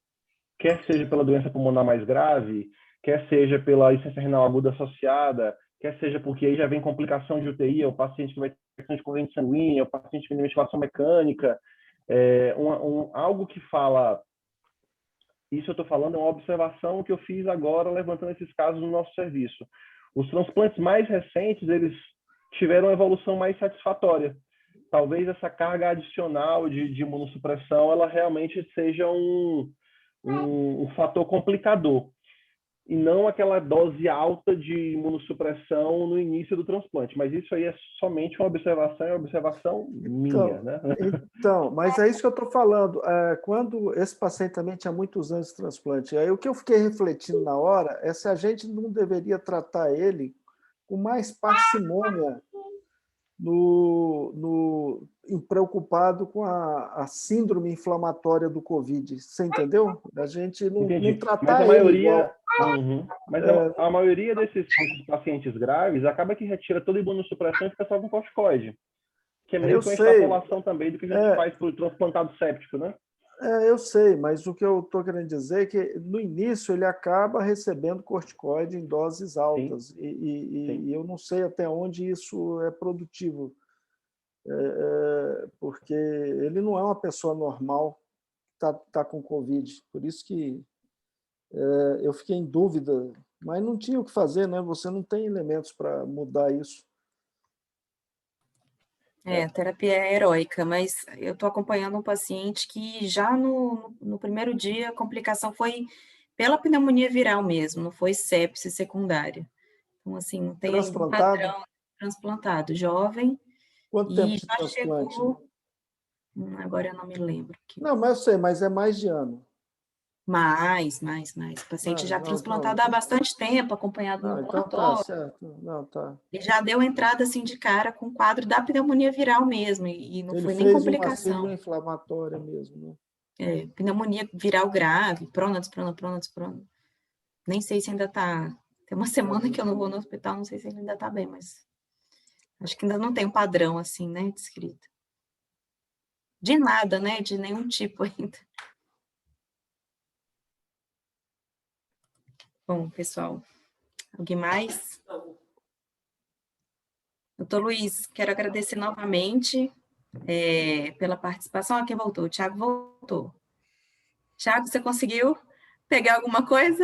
quer seja pela doença pulmonar mais grave, quer seja pela insuficiência renal aguda associada, quer seja porque aí já vem complicação de UTI, é o paciente que vai ter questão de corrente sanguínea, é o paciente que tem ventilação mecânica. Algo que fala... Isso eu estou falando é uma observação que eu fiz agora, levantando esses casos no nosso serviço. Os transplantes mais recentes, eles tiveram uma evolução mais satisfatória. Talvez essa carga adicional de imunossupressão, ela realmente seja um fator complicador, e não aquela dose alta de imunossupressão no início do transplante. Mas isso aí é somente uma observação minha, né? Então, mas é isso que eu estou falando. Quando esse paciente também tinha muitos anos de transplante, aí o que eu fiquei refletindo na hora é se a gente não deveria tratar ele com mais parcimônia, preocupado com a síndrome inflamatória do Covid. Você entendeu? A gente não tratar mas a ele maioria, igual... Mas a maioria desses pacientes graves acaba que retira toda a imunossupressão e fica só com corticoide, que é meio que uma extrapolação também do que a gente faz para o transplantado séptico, né? Eu sei, mas o que eu estou querendo dizer é que, no início, ele acaba recebendo corticoide em doses altas. E eu não sei até onde isso é produtivo, porque ele não é uma pessoa normal que está com Covid. Por isso que eu fiquei em dúvida, mas não tinha o que fazer, né? Você não tem elementos para mudar isso. A terapia é heróica, mas eu estou acompanhando um paciente que já no primeiro dia a complicação foi pela pneumonia viral mesmo, não foi sepse secundária. Então, assim, não tem um padrão transplantado, jovem. Quanto tempo de transplante? Chegou, agora eu não me lembro. Não, mas eu sei, mas é mais de ano. Mais. O paciente já transplantado há bastante tempo, acompanhado no então consultório. Tá certo. Não, tá. Ele já deu entrada assim de cara com o quadro da pneumonia viral mesmo, e não foi nem complicação. Ele fez uma síndrome inflamatória mesmo, né? Pneumonia viral grave, prona. Nem sei se ainda está... Tem uma semana que eu não vou no hospital, não sei se ele ainda está bem, mas acho que ainda não tem um padrão assim, né, descrito. De nada, né, de nenhum tipo ainda. Bom, pessoal, alguém mais? Doutor Luiz, quero agradecer novamente pela participação. Quem voltou? O Thiago voltou. Thiago, você conseguiu pegar alguma coisa?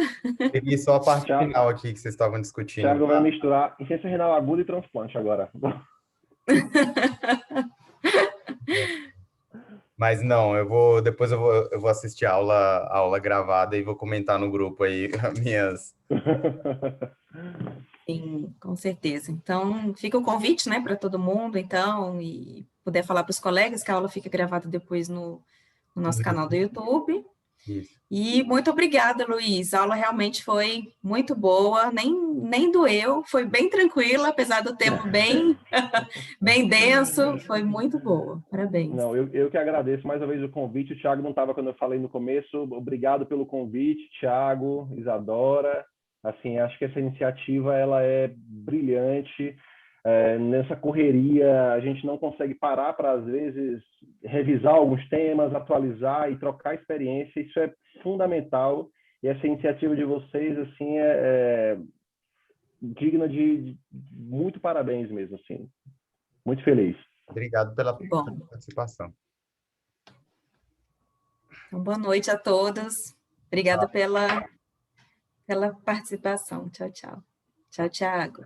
Peguei só a parte final aqui que vocês estavam discutindo. Thiago vai misturar insuficiência renal aguda e transplante agora. Mas não, depois eu vou assistir a aula gravada e vou comentar no grupo aí as minhas... Sim, com certeza. Então, fica o convite, né, para todo mundo, então, e puder falar para os colegas que a aula fica gravada depois no nosso canal do YouTube. Isso. E muito obrigada, Luiz. A aula realmente foi muito boa, nem doeu, foi bem tranquila, apesar do tempo bem, bem denso, foi muito boa. Parabéns. Não, eu que agradeço mais uma vez o convite. O Thiago não estava quando eu falei no começo. Obrigado pelo convite, Thiago, Isadora. Assim, acho que essa iniciativa ela é brilhante. Nessa correria, a gente não consegue parar para, às vezes, revisar alguns temas, atualizar e trocar experiência. Isso é fundamental. E essa iniciativa de vocês, assim, é digna de muito parabéns mesmo, assim. Muito feliz. Obrigado pela Bom. participação. Então, boa noite a todos. Obrigada pela participação. Tchau, tchau. Tchau, Thiago.